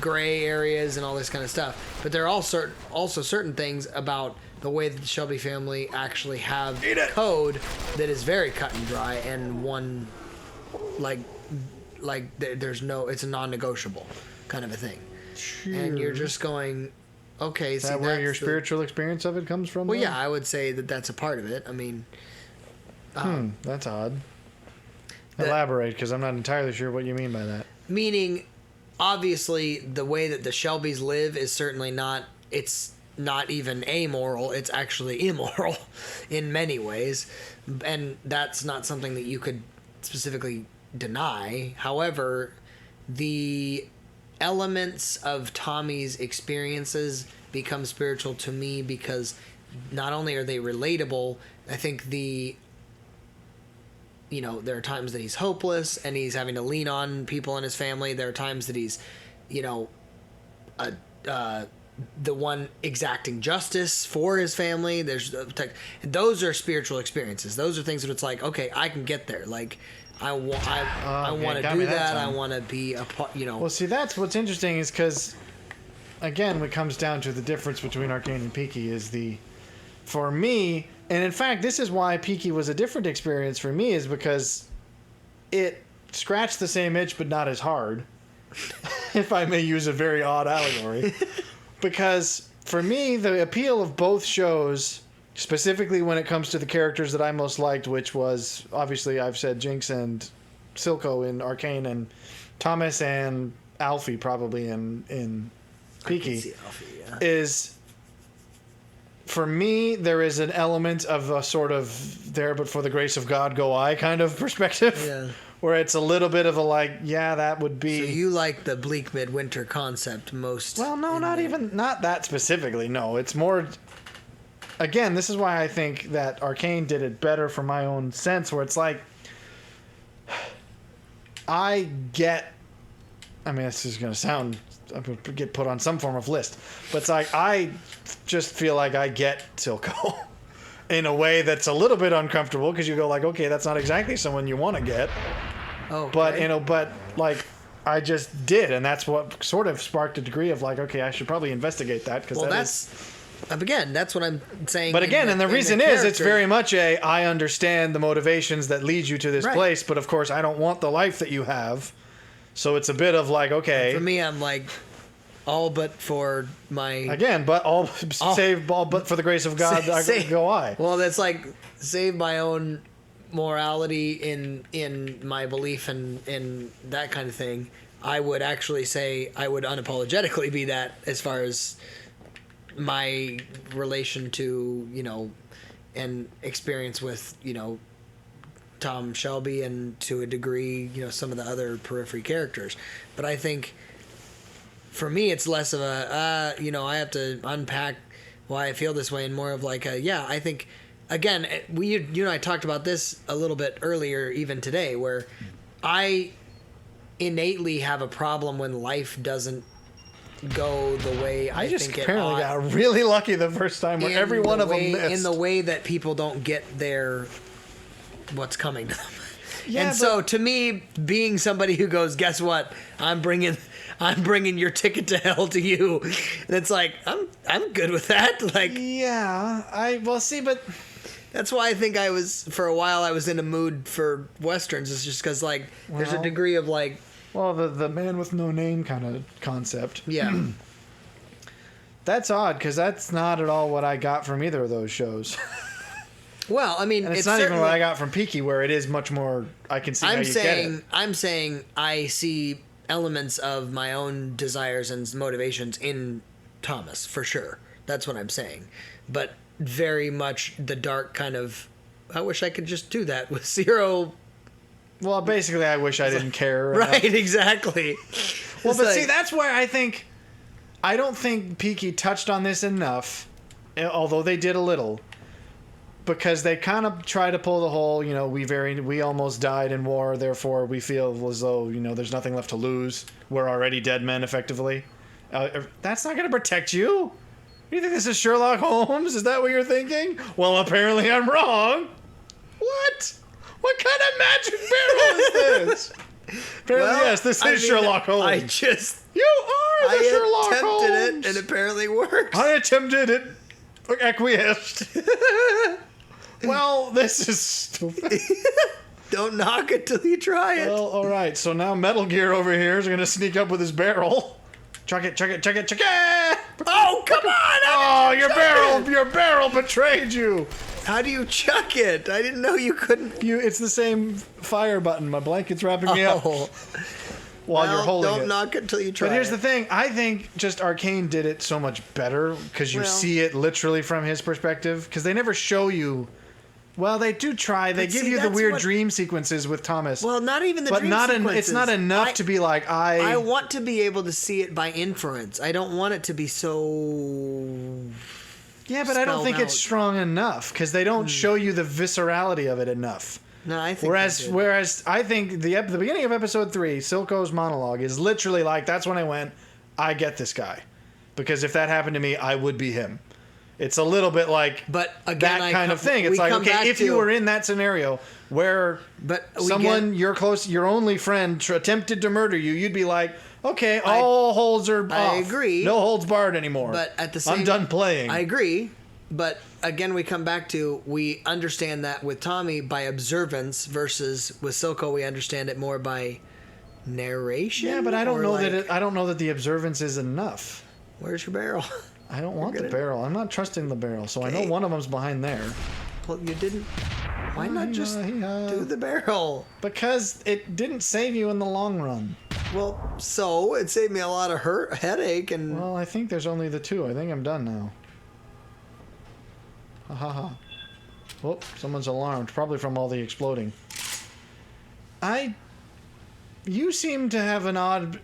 gray areas and all this kind of stuff, but there are also certain things about the way that the Shelby family actually have code that is very cut and dry, and one there's no, it's a non-negotiable kind of a thing. And you're just going, okay, Is that where your spiritual experience of it comes from? Well, though? yeah, I would say that that's a part of it. I mean, That's odd. Elaborate, because I'm not entirely sure what you mean by that. meaning, obviously, the way that the Shelbys live is certainly not, it's not even amoral, it's actually immoral in many ways. And that's not something that you could specifically deny. However, the elements of Tommy's experiences become spiritual to me because not only are they relatable, I think there are times that he's hopeless and he's having to lean on people in his family. There are times that he's, the one exacting justice for his family. Those are spiritual experiences. Those are things that it's like, okay, I can get there. Like, I want to do that. I want to be a part, Well, see, that's what's interesting is because, again, what comes down to the difference between Arcane and Peaky is for me, and in fact, this is why Peaky was a different experience for me, is because it scratched the same itch, but not as hard, if I may use a very odd allegory. Because for me, the appeal of both shows, specifically when it comes to the characters that I most liked, which was, obviously, I've said Jinx and Silco in Arcane, and Thomas and Alfie probably in Peaky, is, for me, there is an element of a sort of there but for the grace of God go I kind of perspective. Yeah. Where it's a little bit of a like, yeah, that would be... So you like the bleak midwinter concept most? Well, no, not that specifically, no. It's more... Again, this is why I think that Arcane did it better for my own sense, where it's like... I get... I mean, this is going to sound... I'm going to get put on some form of list. But it's like, I just feel like I get Silco. In a way that's a little bit uncomfortable, because you go like, okay, that's not exactly someone you want to get. Oh, But, but like, I just did, and that's what sort of sparked a degree of like, okay, I should probably investigate that, because that's what I'm saying. But again, and the reason is, it's very much I understand the motivations that lead you to this place, but of course, I don't want the life that you have. So it's a bit of like, okay. For me, I'm like, all but for my... Again, but all but for the grace of God, go I. Well, that's like, save my own morality in my belief in that kind of thing. I would actually say I would unapologetically be that as far as my relation to, and experience with, Tom Shelby, and to a degree, some of the other periphery characters. But I think for me, it's less of a, I have to unpack why I feel this way, and more of like I think, again, you and I talked about this a little bit earlier, even today, where I innately have a problem when life doesn't go the way I just think it apparently ought. got really lucky the first time where every one of them missed. In the way that people don't get what's coming to them. Yeah, and so to me, being somebody who goes, guess what? I'm bringing your ticket to hell to you. And it's like, I'm good with that. Like, yeah, but that's why I think for a while I was in a mood for Westerns. It's just because like, there's a degree of like, well, the man with no name kind of concept. yeah. That's odd, because that's not at all what I got from either of those shows. Well, I mean, And it's not even what I got from Peaky, where it is much more. I can see how you get it. I'm saying I see elements of my own desires and motivations in Thomas, for sure. That's what I'm saying. But very much the dark kind of, I wish I could just do that with zero. Well, basically, I wish I didn't care. Right, exactly. Well, but see, that's where I don't think Peaky touched on this enough, although they did a little. Because they kind of try to pull the whole, we almost died in war, therefore we feel as though, there's nothing left to lose. We're already dead men, effectively. That's not going to protect you. You think this is Sherlock Holmes? Is that what you're thinking? Well, apparently I'm wrong. What? What kind of magic barrel is this? Apparently, yes, this is Sherlock Holmes. You are the Sherlock Holmes. I attempted it, and apparently works. I attempted it. Acquiesced. Well, this is stupid. Don't knock it till you try it. Well, all right. So now Metal Gear over here is going to sneak up with his barrel. Chuck it. Oh, come on! Oh, your barrel betrayed you. How do you chuck it? I didn't know you couldn't. It's the same fire button. My blanket's wrapping me up while you're holding it. Don't knock it till you try it. But here's the thing. I think just Arcane did it so much better because you see it literally from his perspective. Because they never show you. Well, they do try. They give you the weird dream sequences with Thomas. Well, not even the dream sequences. It's not enough to be like, I want to be able to see it by inference. I don't want it to be so... Yeah, but I don't think it's strong enough because they don't show you the viscerality of it enough. No, I think whereas I think the beginning of episode 3, Silco's monologue is literally like, that's when I went, I get this guy. Because if that happened to me, I would be him. It's a little bit like that kind of thing. It's like, okay, if you were in that scenario where someone you're close, your only friend attempted to murder you, you'd be like, okay, all holds are off. I agree. No holds barred anymore. But at the same, I'm done playing. I agree. But again, we come back to, we understand that with Tommy by observance versus with Silco, we understand it more by narration. Yeah, but I don't know I don't know that the observance is enough. Where's your barrel? I don't want the barrel. I'm not trusting the barrel, so I know one of them's behind there. Well, you didn't. Why not just do the barrel? Because it didn't save you in the long run. Well, so it saved me a lot of headache and. Well, I think there's only the 2. I think I'm done now. Ha ha ha. Whoop! Someone's alarmed, probably from all the exploding. You seem to have an odd.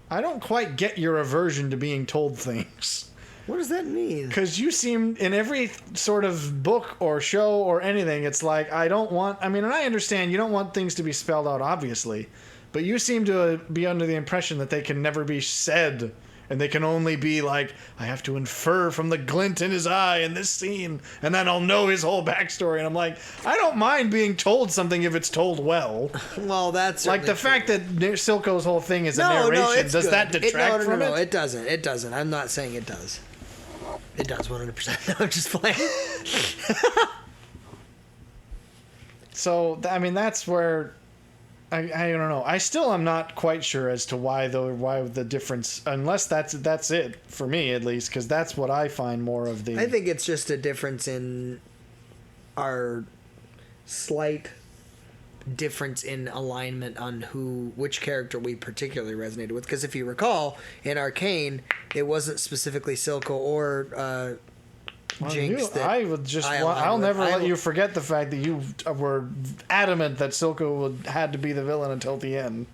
I don't quite get your aversion to being told things. What does that mean? Because you seem, in every sort of book or show or anything, it's like, and I understand you don't want things to be spelled out, obviously, but you seem to be under the impression that they can never be said, and they can only be like, I have to infer from the glint in his eye in this scene, and then I'll know his whole backstory. And I'm like, I don't mind being told something if it's told well. Well, that's like the fact that Silco's whole thing is a narration. Does that detract from it? No, it doesn't. It doesn't. I'm not saying it does. It does 100%. No, I'm just playing. So, I mean, that's where I don't know. I still am not quite sure as to why the difference, unless that's it for me at least, because that's what I find more of the. I think it's just a difference in our slight difference in alignment on which character we particularly resonated with. Because if you recall, in Arcane, it wasn't specifically Silco or Jinx. I'll never let you forget the fact that you were adamant that Silco had to be the villain until the end.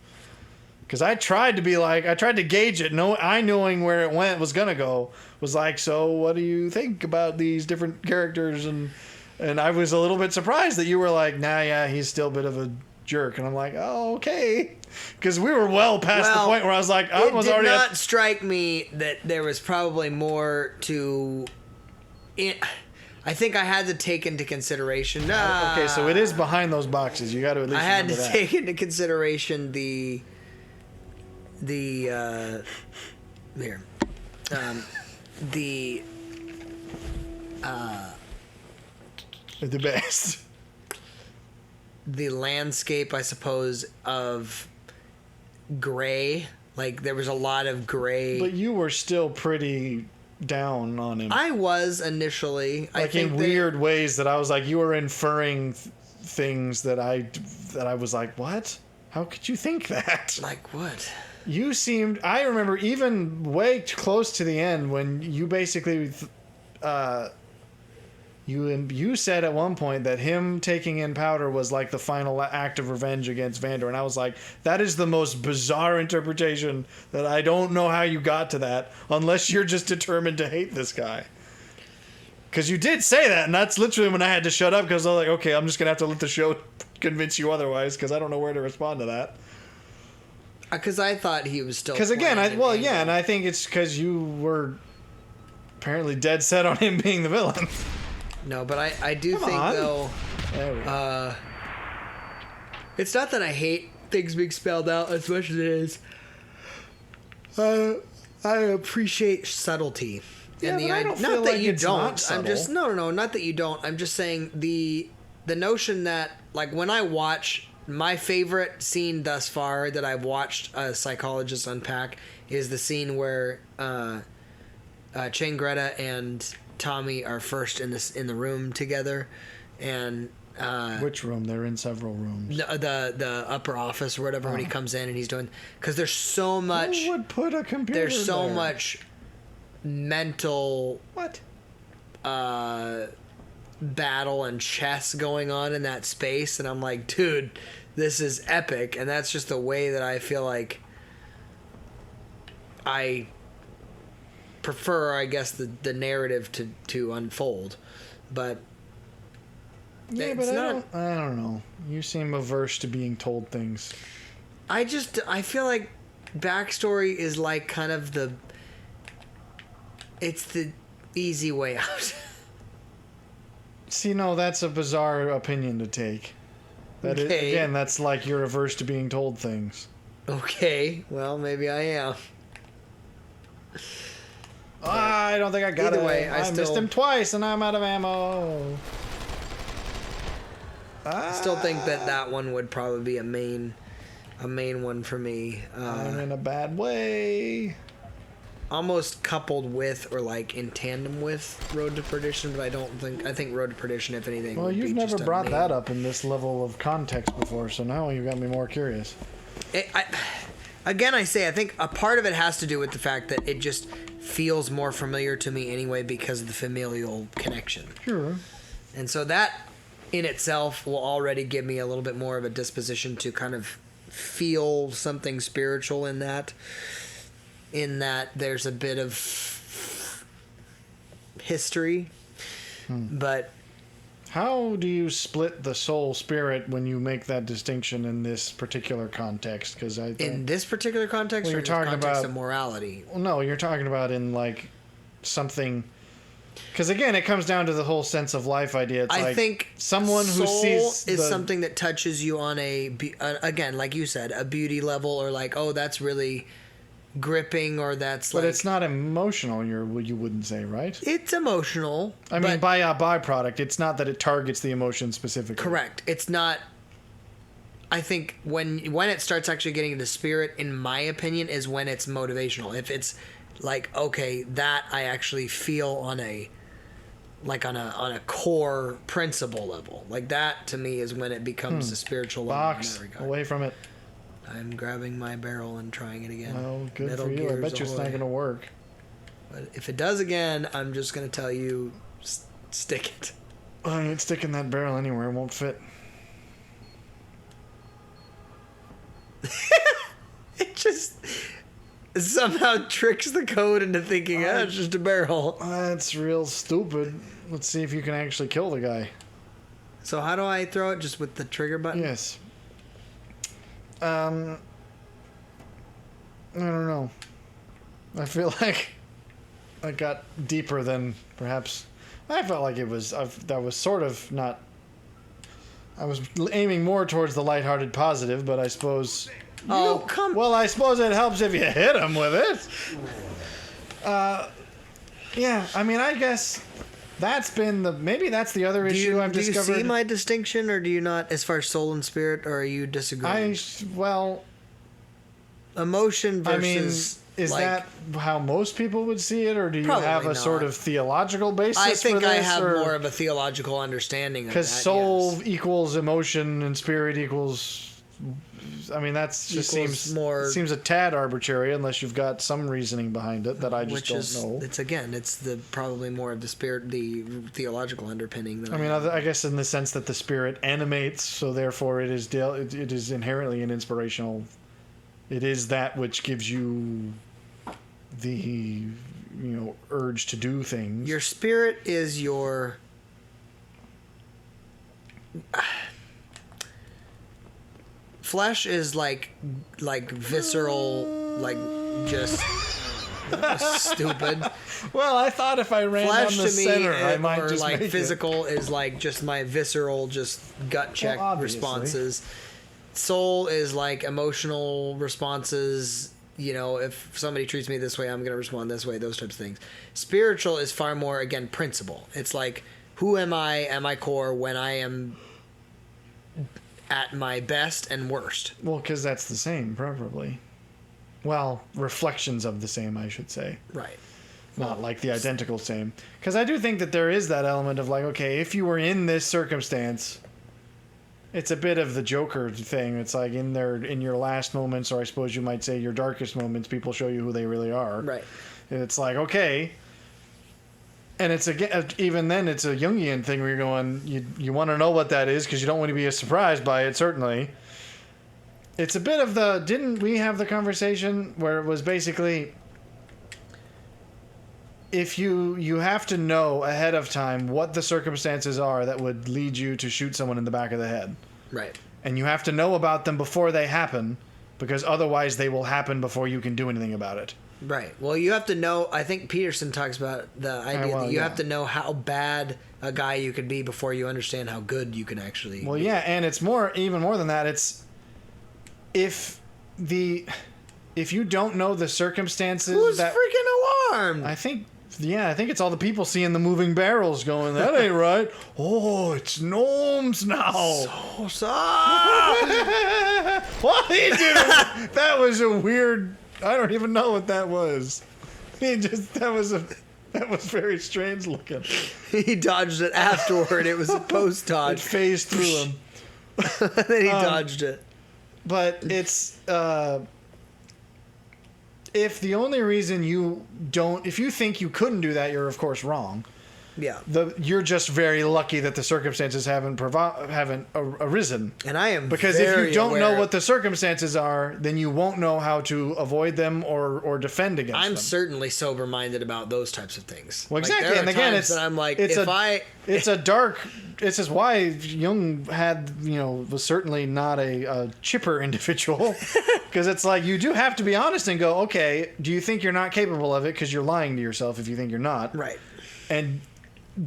Because I tried to gauge it. I knowing where it was gonna go was like, so what do you think about these different characters? And I was a little bit surprised that you were like, nah, yeah, he's still a bit of a jerk. And I'm like, oh, okay. Because we were well past the point where I was like, it did not strike me that there was probably more to it. I think I had to take into consideration. Okay, so it is behind those boxes. You got to at least. I had to take into consideration the best. The landscape, I suppose, of gray Like, there was a lot of gray. But you were still pretty down on him. I was initially. I Like think in weird ways that I was like, you were inferring things that I was like, what? How could you think that? Like what? You seemed. I remember even way close to the end when you basically, you said at one point that him taking in powder was like the final act of revenge against Vander, and I was like, that is the most bizarre interpretation that I don't know how you got to that unless you're just determined to hate this guy. Because you did say that, and that's literally when I had to shut up because I was like, okay, I'm just gonna have to let the show convince you otherwise because I don't know where to respond to that. Because I thought he was still. Because again, playing and I think it's because you were apparently dead set on him being the villain. No, but I do Come think on. though. There we go. It's not that I hate things being spelled out as much as it is. I appreciate subtlety. Yeah, but I don't not feel that like you it's don't. not I'm just subtle. no, not that you don't. I'm just saying the notion that like when I watch my favorite scene thus far that I've watched a psychologist unpack is the scene where Chain Greta and Tommy are first in the room together, and Which room? They're in several rooms. the upper office or whatever when he comes in and he's doing because there's so much. Who would put a computer There's so there? much mental What? battle and chess going on in that space, and I'm like, dude, this is epic. And that's just the way that I feel like I prefer, I guess, the narrative to unfold. But Yeah, it's but not. I don't know. You seem averse to being told things. I feel like backstory is like kind of it's the easy way out. See, no, that's a bizarre opinion to take. That is, Okay. again, that's like you're averse to being told things. Okay, well, maybe I am. I don't think I got Either it. way, I missed still- him twice, and I'm out of ammo. I still think that one would probably be a main one for me. I'm in a bad way. Almost coupled with or like in tandem with Road to Perdition, but I think Road to Perdition, if anything. Well, would you've be never just a brought main- that up in this level of context before, so now you got me more curious. Again, I say I think a part of it has to do with the fact that it just feels more familiar to me anyway because of the familial connection. Sure. And so that in itself will already give me a little bit more of a disposition to kind of feel something spiritual in that there's a bit of history. But How do you split the soul spirit when you make that distinction in this particular context? Because I think, in this particular context, Well, or you're in the talking context about- of morality? well, no, you're talking about in like something. Because again, it comes down to the whole sense of life idea. It's I like think someone who soul sees is the, something that touches you on again, like you said, a beauty level, or like, oh, that's really gripping, or that's but like it's not emotional. You wouldn't say, right? it's emotional. I mean, but by a byproduct, it's not that it targets the emotion specifically. correct. It's not. I think when it starts actually getting into spirit, in my opinion, is when it's motivational. If it's like, okay, that I actually feel on a core principle level, like that to me is when it becomes a spiritual level in Box that regard. away from it. I'm grabbing my barrel and trying it again. Well, good Metal for you. I Gears bet you it's not ahoy. going to work. But if it does again, I'm just gonna tell you, stick it. I ain't sticking that barrel anywhere. It won't fit. It just somehow tricks the code into thinking, it's just a barrel. That's real stupid. Let's see if you can actually kill the guy. So how do I throw it? Just with the trigger button? Yes. I don't know. I feel like I got deeper than perhaps. I felt like it was. That was sort of not. I was aiming more towards the lighthearted positive, but I suppose. Oh, come. Well, I suppose it helps if you hit him with it. Yeah, I mean, I guess that's been the. Maybe that's the other issue I've discovered. Do you see my distinction, or do you not, as far as soul and spirit, or are you disagreeing? Emotion I mean, versus. is that how most people would see it, or do you Probably have a not. sort of theological basis I for think this? I have more of a theological understanding of that. Because soul yes. equals emotion and spirit equals. I mean, that's just Equals seems more- seems a tad arbitrary unless you've got some reasoning behind it that I just don't know. It's the probably more of the spirit, the theological underpinning. Than I mean, I guess in the sense that the spirit animates, so therefore it is inherently an inspirational. It is that which gives you the urge to do things. Your spirit is your. Flesh is like visceral, like just stupid. Well, I thought if I ran Flesh down the to me, center, I might or just like make physical, is like just my visceral, just gut check obviously. responses. Soul is like emotional responses. If somebody treats me this way, I'm gonna respond this way. Those types of things. Spiritual is far more, again, principle. It's like, who am I at my core when I am at my best and worst? Well, because that's the same, probably. Well, reflections of the same, I should say. Right. Not like the identical same. Because I do think that there is that element of like, okay, if you were in this circumstance, it's a bit of the Joker thing. It's like in your last moments, or I suppose you might say your darkest moments, people show you who they really are. Right. And it's like, okay. And it's even then, it's a Jungian thing where you're going, you want to know what that is because you don't want to be surprised by it, certainly. It's a bit of didn't we have the conversation where it was basically, if you have to know ahead of time what the circumstances are that would lead you to shoot someone in the back of the head. Right. And you have to know about them before they happen, because otherwise they will happen before you can do anything about it. Right. Well, you have to know. I think Peterson talks about the idea that you have to know how bad a guy you could be before you understand how good you can actually. Well, be. yeah, and it's even more than that. It's if you don't know the circumstances. Who's freaking alarmed? I think it's all the people seeing the moving barrels going, that ain't right. Oh, it's gnomes now. So sorry. What are you doing? That was a weird. I don't even know what that was. That was very strange looking. He dodged it afterward. It was a post It dodge. phased through him. Then he dodged it. But it's if the only reason if you think you couldn't do that, you're of course wrong. Yeah. You're just very lucky that the circumstances haven't arisen. And I am Because if very you don't know aware- what the circumstances are, then you won't know how to avoid them or defend against I'm them. certainly sober minded about those types of things. Well, Like, exactly, there are and again, times that I'm like, it's a dark. This is why Jung was certainly not a chipper individual, because it's like you do have to be honest and go, okay, do you think you're not capable of it? Because you're lying to yourself if you think you're not. Right. And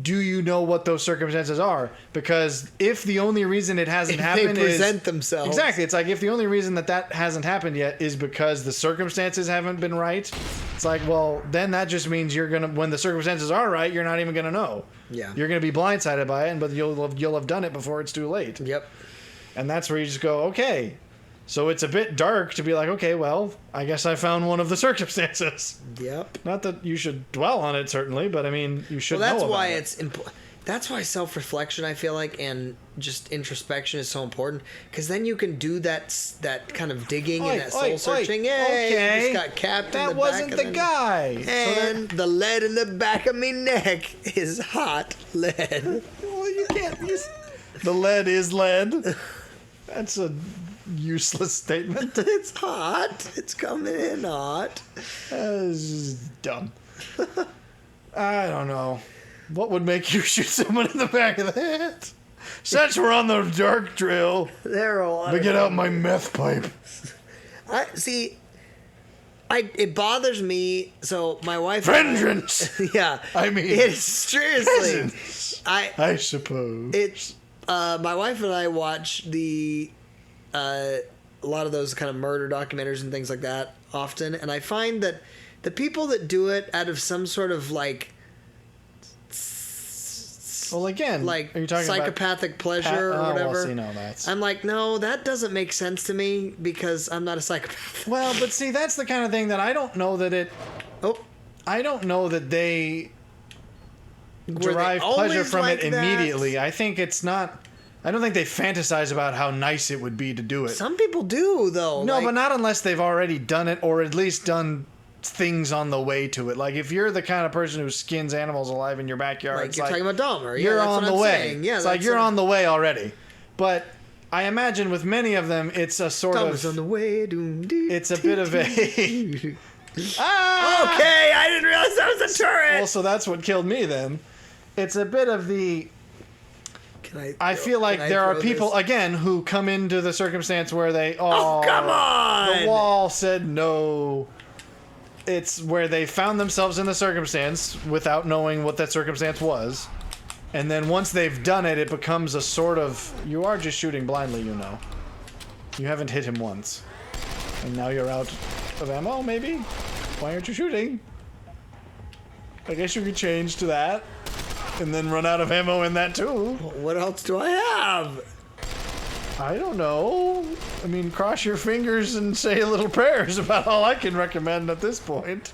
do you know what those circumstances are? Because if the only reason it hasn't happened they present themselves. Exactly. It's like if the only reason that hasn't happened yet is because the circumstances haven't been right, it's like, well, then that just means when the circumstances are right, you're not even gonna know. Yeah. You're gonna be blindsided by it, but you'll have done it before it's too late. Yep. And that's where you just go, okay. So it's a bit dark to be like, okay, well, I guess I found one of the circumstances. Yep. Not that you should dwell on it, certainly, but I mean, you should Well, that's know about why it. it's that's why self-reflection, I feel like, and just introspection is so important, because then you can do that kind of digging and that soul searching. Yay, okay. you just got capped in That the wasn't back the of guy. And the lead in the back of me neck is hot lead. Well, you can't use... The lead is lead. That's a useless statement. It's hot. It's coming in hot. This is dumb. I don't know. What would make you shoot someone in the back of the head? Since we're on the dark trail, There are a lot let me of get out my meth pipe. It bothers me. So my wife. Vengeance! Yeah. I mean, it's seriously. Peasants, I I suppose. It's my wife and I watch a lot of those kind of murder documentaries and things like that often, and I find that the people that do it out of some sort of like Well, again, like are you talking psychopathic pleasure or Well, whatever. see, no, that's... I'm like, no, that doesn't make sense to me because I'm not a psychopath. Well, but see, that's the kind of thing that I don't know that it... Oh, I don't know that they were derive they pleasure always from like it that? immediately. I think it's not... I don't think they fantasize about how nice it would be to do it. Some people do though. No, like, but not unless they've already done it or at least done things on the way to it. Like if you're the kind of person who skins animals alive in your backyard, like it's you're talking about Dahmer. you're Yeah, that's on what the I'm way. saying. Yeah, it's like you're on the way already. But I imagine with many of them, it's a sort Dahmer's of... on the way. It's a bit of a... Ah! Okay, I didn't realize that was a turret. Well, so that's what killed me then. It's a bit of the... I feel like there are people, again, who come into the circumstance where they... Oh, come on! The wall said no. It's where they found themselves in the circumstance without knowing what that circumstance was. And then once they've done it, it becomes a sort of... You are just shooting blindly, you know. You haven't hit him once. And now you're out of ammo, maybe? Why aren't you shooting? I guess you could change to that. And then run out of ammo in that too. What else do I have? I don't know. I mean, cross your fingers and say a little prayer is about all I can recommend at this point.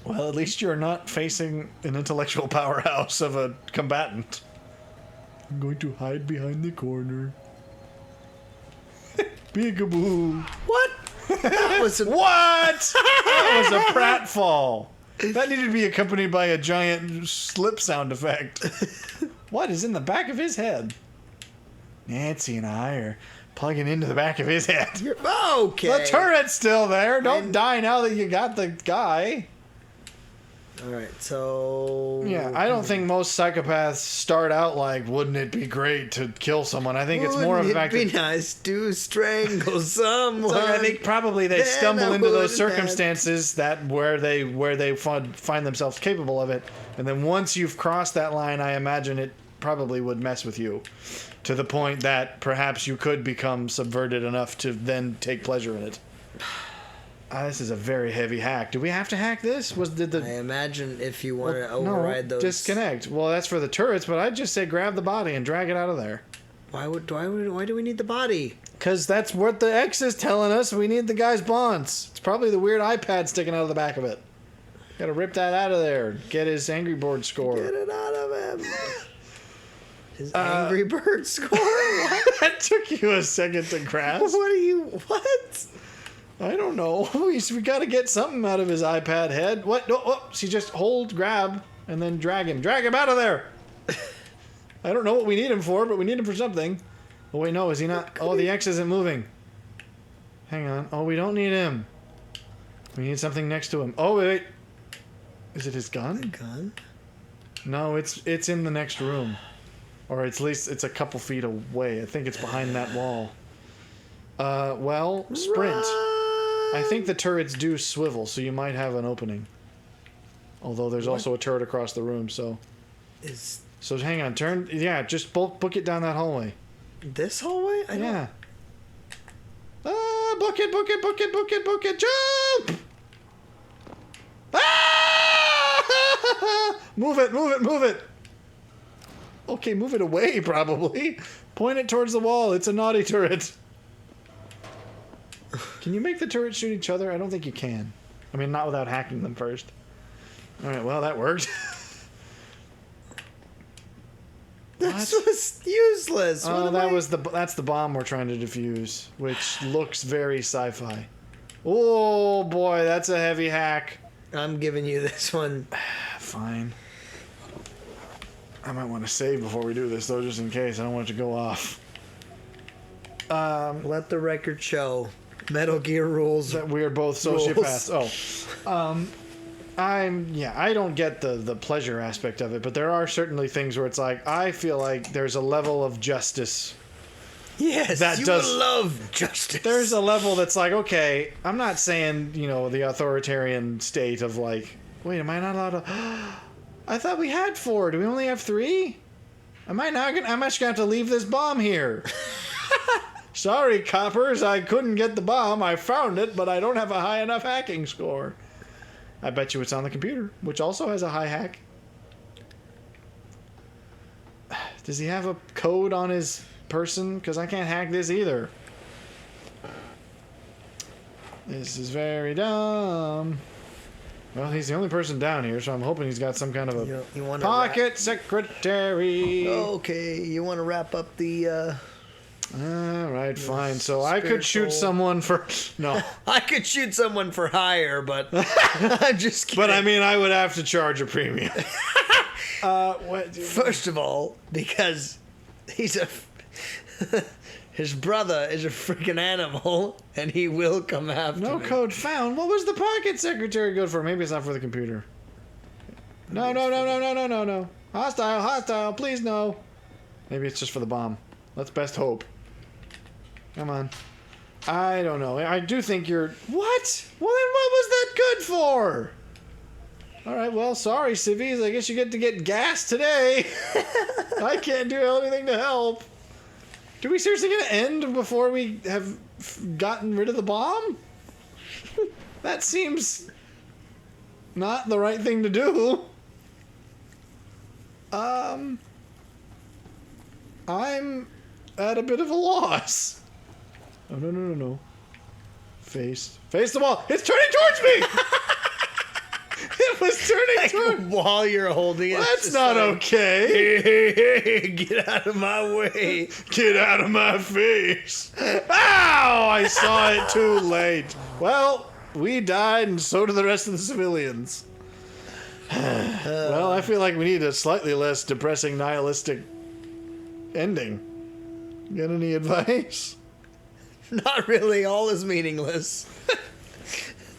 Well, at least you're not facing an intellectual powerhouse of a combatant. I'm going to hide behind the corner. Peekaboo. What? That was What? That was a pratfall. That needed to be accompanied by a giant slip sound effect. What is in the back of his head? Nancy and I are plugging into the back of his head. Okay. The turret's still there. Don't die now that you got the guy. All right, so Yeah, I don't think most psychopaths start out like, wouldn't it be great to kill someone? I think it's more of the fact Wouldn't it be that... nice to strangle someone? So I think probably they Then stumble I into those wouldn't have- circumstances that where they find themselves capable of it, and then once you've crossed that line, I imagine it probably would mess with you, to the point that perhaps you could become subverted enough to then take pleasure in it. This is a very heavy hack. Do we have to hack this? I imagine if you want to override those. Disconnect. Well, that's for the turrets, but I'd just say grab the body and drag it out of there. Why do we need the body? Because that's what the X is telling us. We need the guy's bonds. It's probably the weird iPad sticking out of the back of it. Gotta rip that out of there. Get his Angry Bird score. Get it out of him. His Angry Bird score? What? That took you a second to grasp. What? I don't know. We gotta get something out of his iPad head. What? No, whoops. He just grab, and then drag him. Drag him out of there! I don't know what we need him for, but we need him for something. Oh, wait, no. Is he not? Oh, the X isn't moving. Hang on. Oh, we don't need him. We need something next to him. Oh, wait. Is it his gun? Gun? No, it's in the next room. Or at least it's a couple feet away. I think it's behind that wall. Well, sprint. I think the turrets do swivel, so you might have an opening. Although there's also a turret across the room, so... So hang on, turn... Yeah, just book it down that hallway. This hallway? Yeah. Book it, book it, book it, book it, book it, jump! Ah! Move it, move it, move it! Okay, move it away, probably. Point it towards the wall. It's a naughty turret. Can you make the turrets shoot each other? I don't think you can. I mean, not without hacking them first. Alright, well, that worked. This was useless. Oh, that's the bomb we're trying to defuse, which looks very sci-fi. Oh, boy, that's a heavy hack. I'm giving you this one. Fine. I might want to save before we do this, though, just in case. I don't want it to go off. Let the record show. Metal Gear rules. That we are both sociopaths. I don't get the pleasure aspect of it, but there are certainly things where it's like, I feel like there's a level of justice. Yes, that you does, will love justice. There's a level that's like, okay, I'm not saying, the authoritarian state of like, wait, am I not allowed to... I thought we had 4. Do we only have 3? I'm just gonna have to leave this bomb here. Sorry, coppers, I couldn't get the bomb. I found it, but I don't have a high enough hacking score. I bet you it's on the computer, which also has a high hack. Does he have a code on his person? Because I can't hack this either. This is very dumb. Well, he's the only person down here, so I'm hoping he's got some kind of a You wanna pocket secretary. Okay, you want to wrap up the... All right, fine. So I could shoot someone for... No. I could shoot someone for hire, but I'm just kidding. But I mean, I would have to charge a premium. First of all, because he's a... His brother is a freaking animal, and he will come after No me. code found. What was the pocket secretary good for? Maybe it's not for the computer. No. Hostile, please no. Maybe it's just for the bomb. Let's best hope. Come on. I don't know. I do think you're... What? Well, then what was that good for? Alright, well, sorry, civvies. I guess you get to get gas today. I can't do anything to help. Do we seriously get to end before we have gotten rid of the bomb? That seems not the right thing to do. I'm at a bit of a loss. Oh, no. Face the wall. It's turning towards me! It was turning towards... While you're holding it. That's not okay. Hey, get out of my way. Get out of my face. Ow! I saw it too late. Well, we died and so did the rest of the civilians. Well, I feel like we need a slightly less depressing, nihilistic ending. Got any advice? Not really. All is meaningless.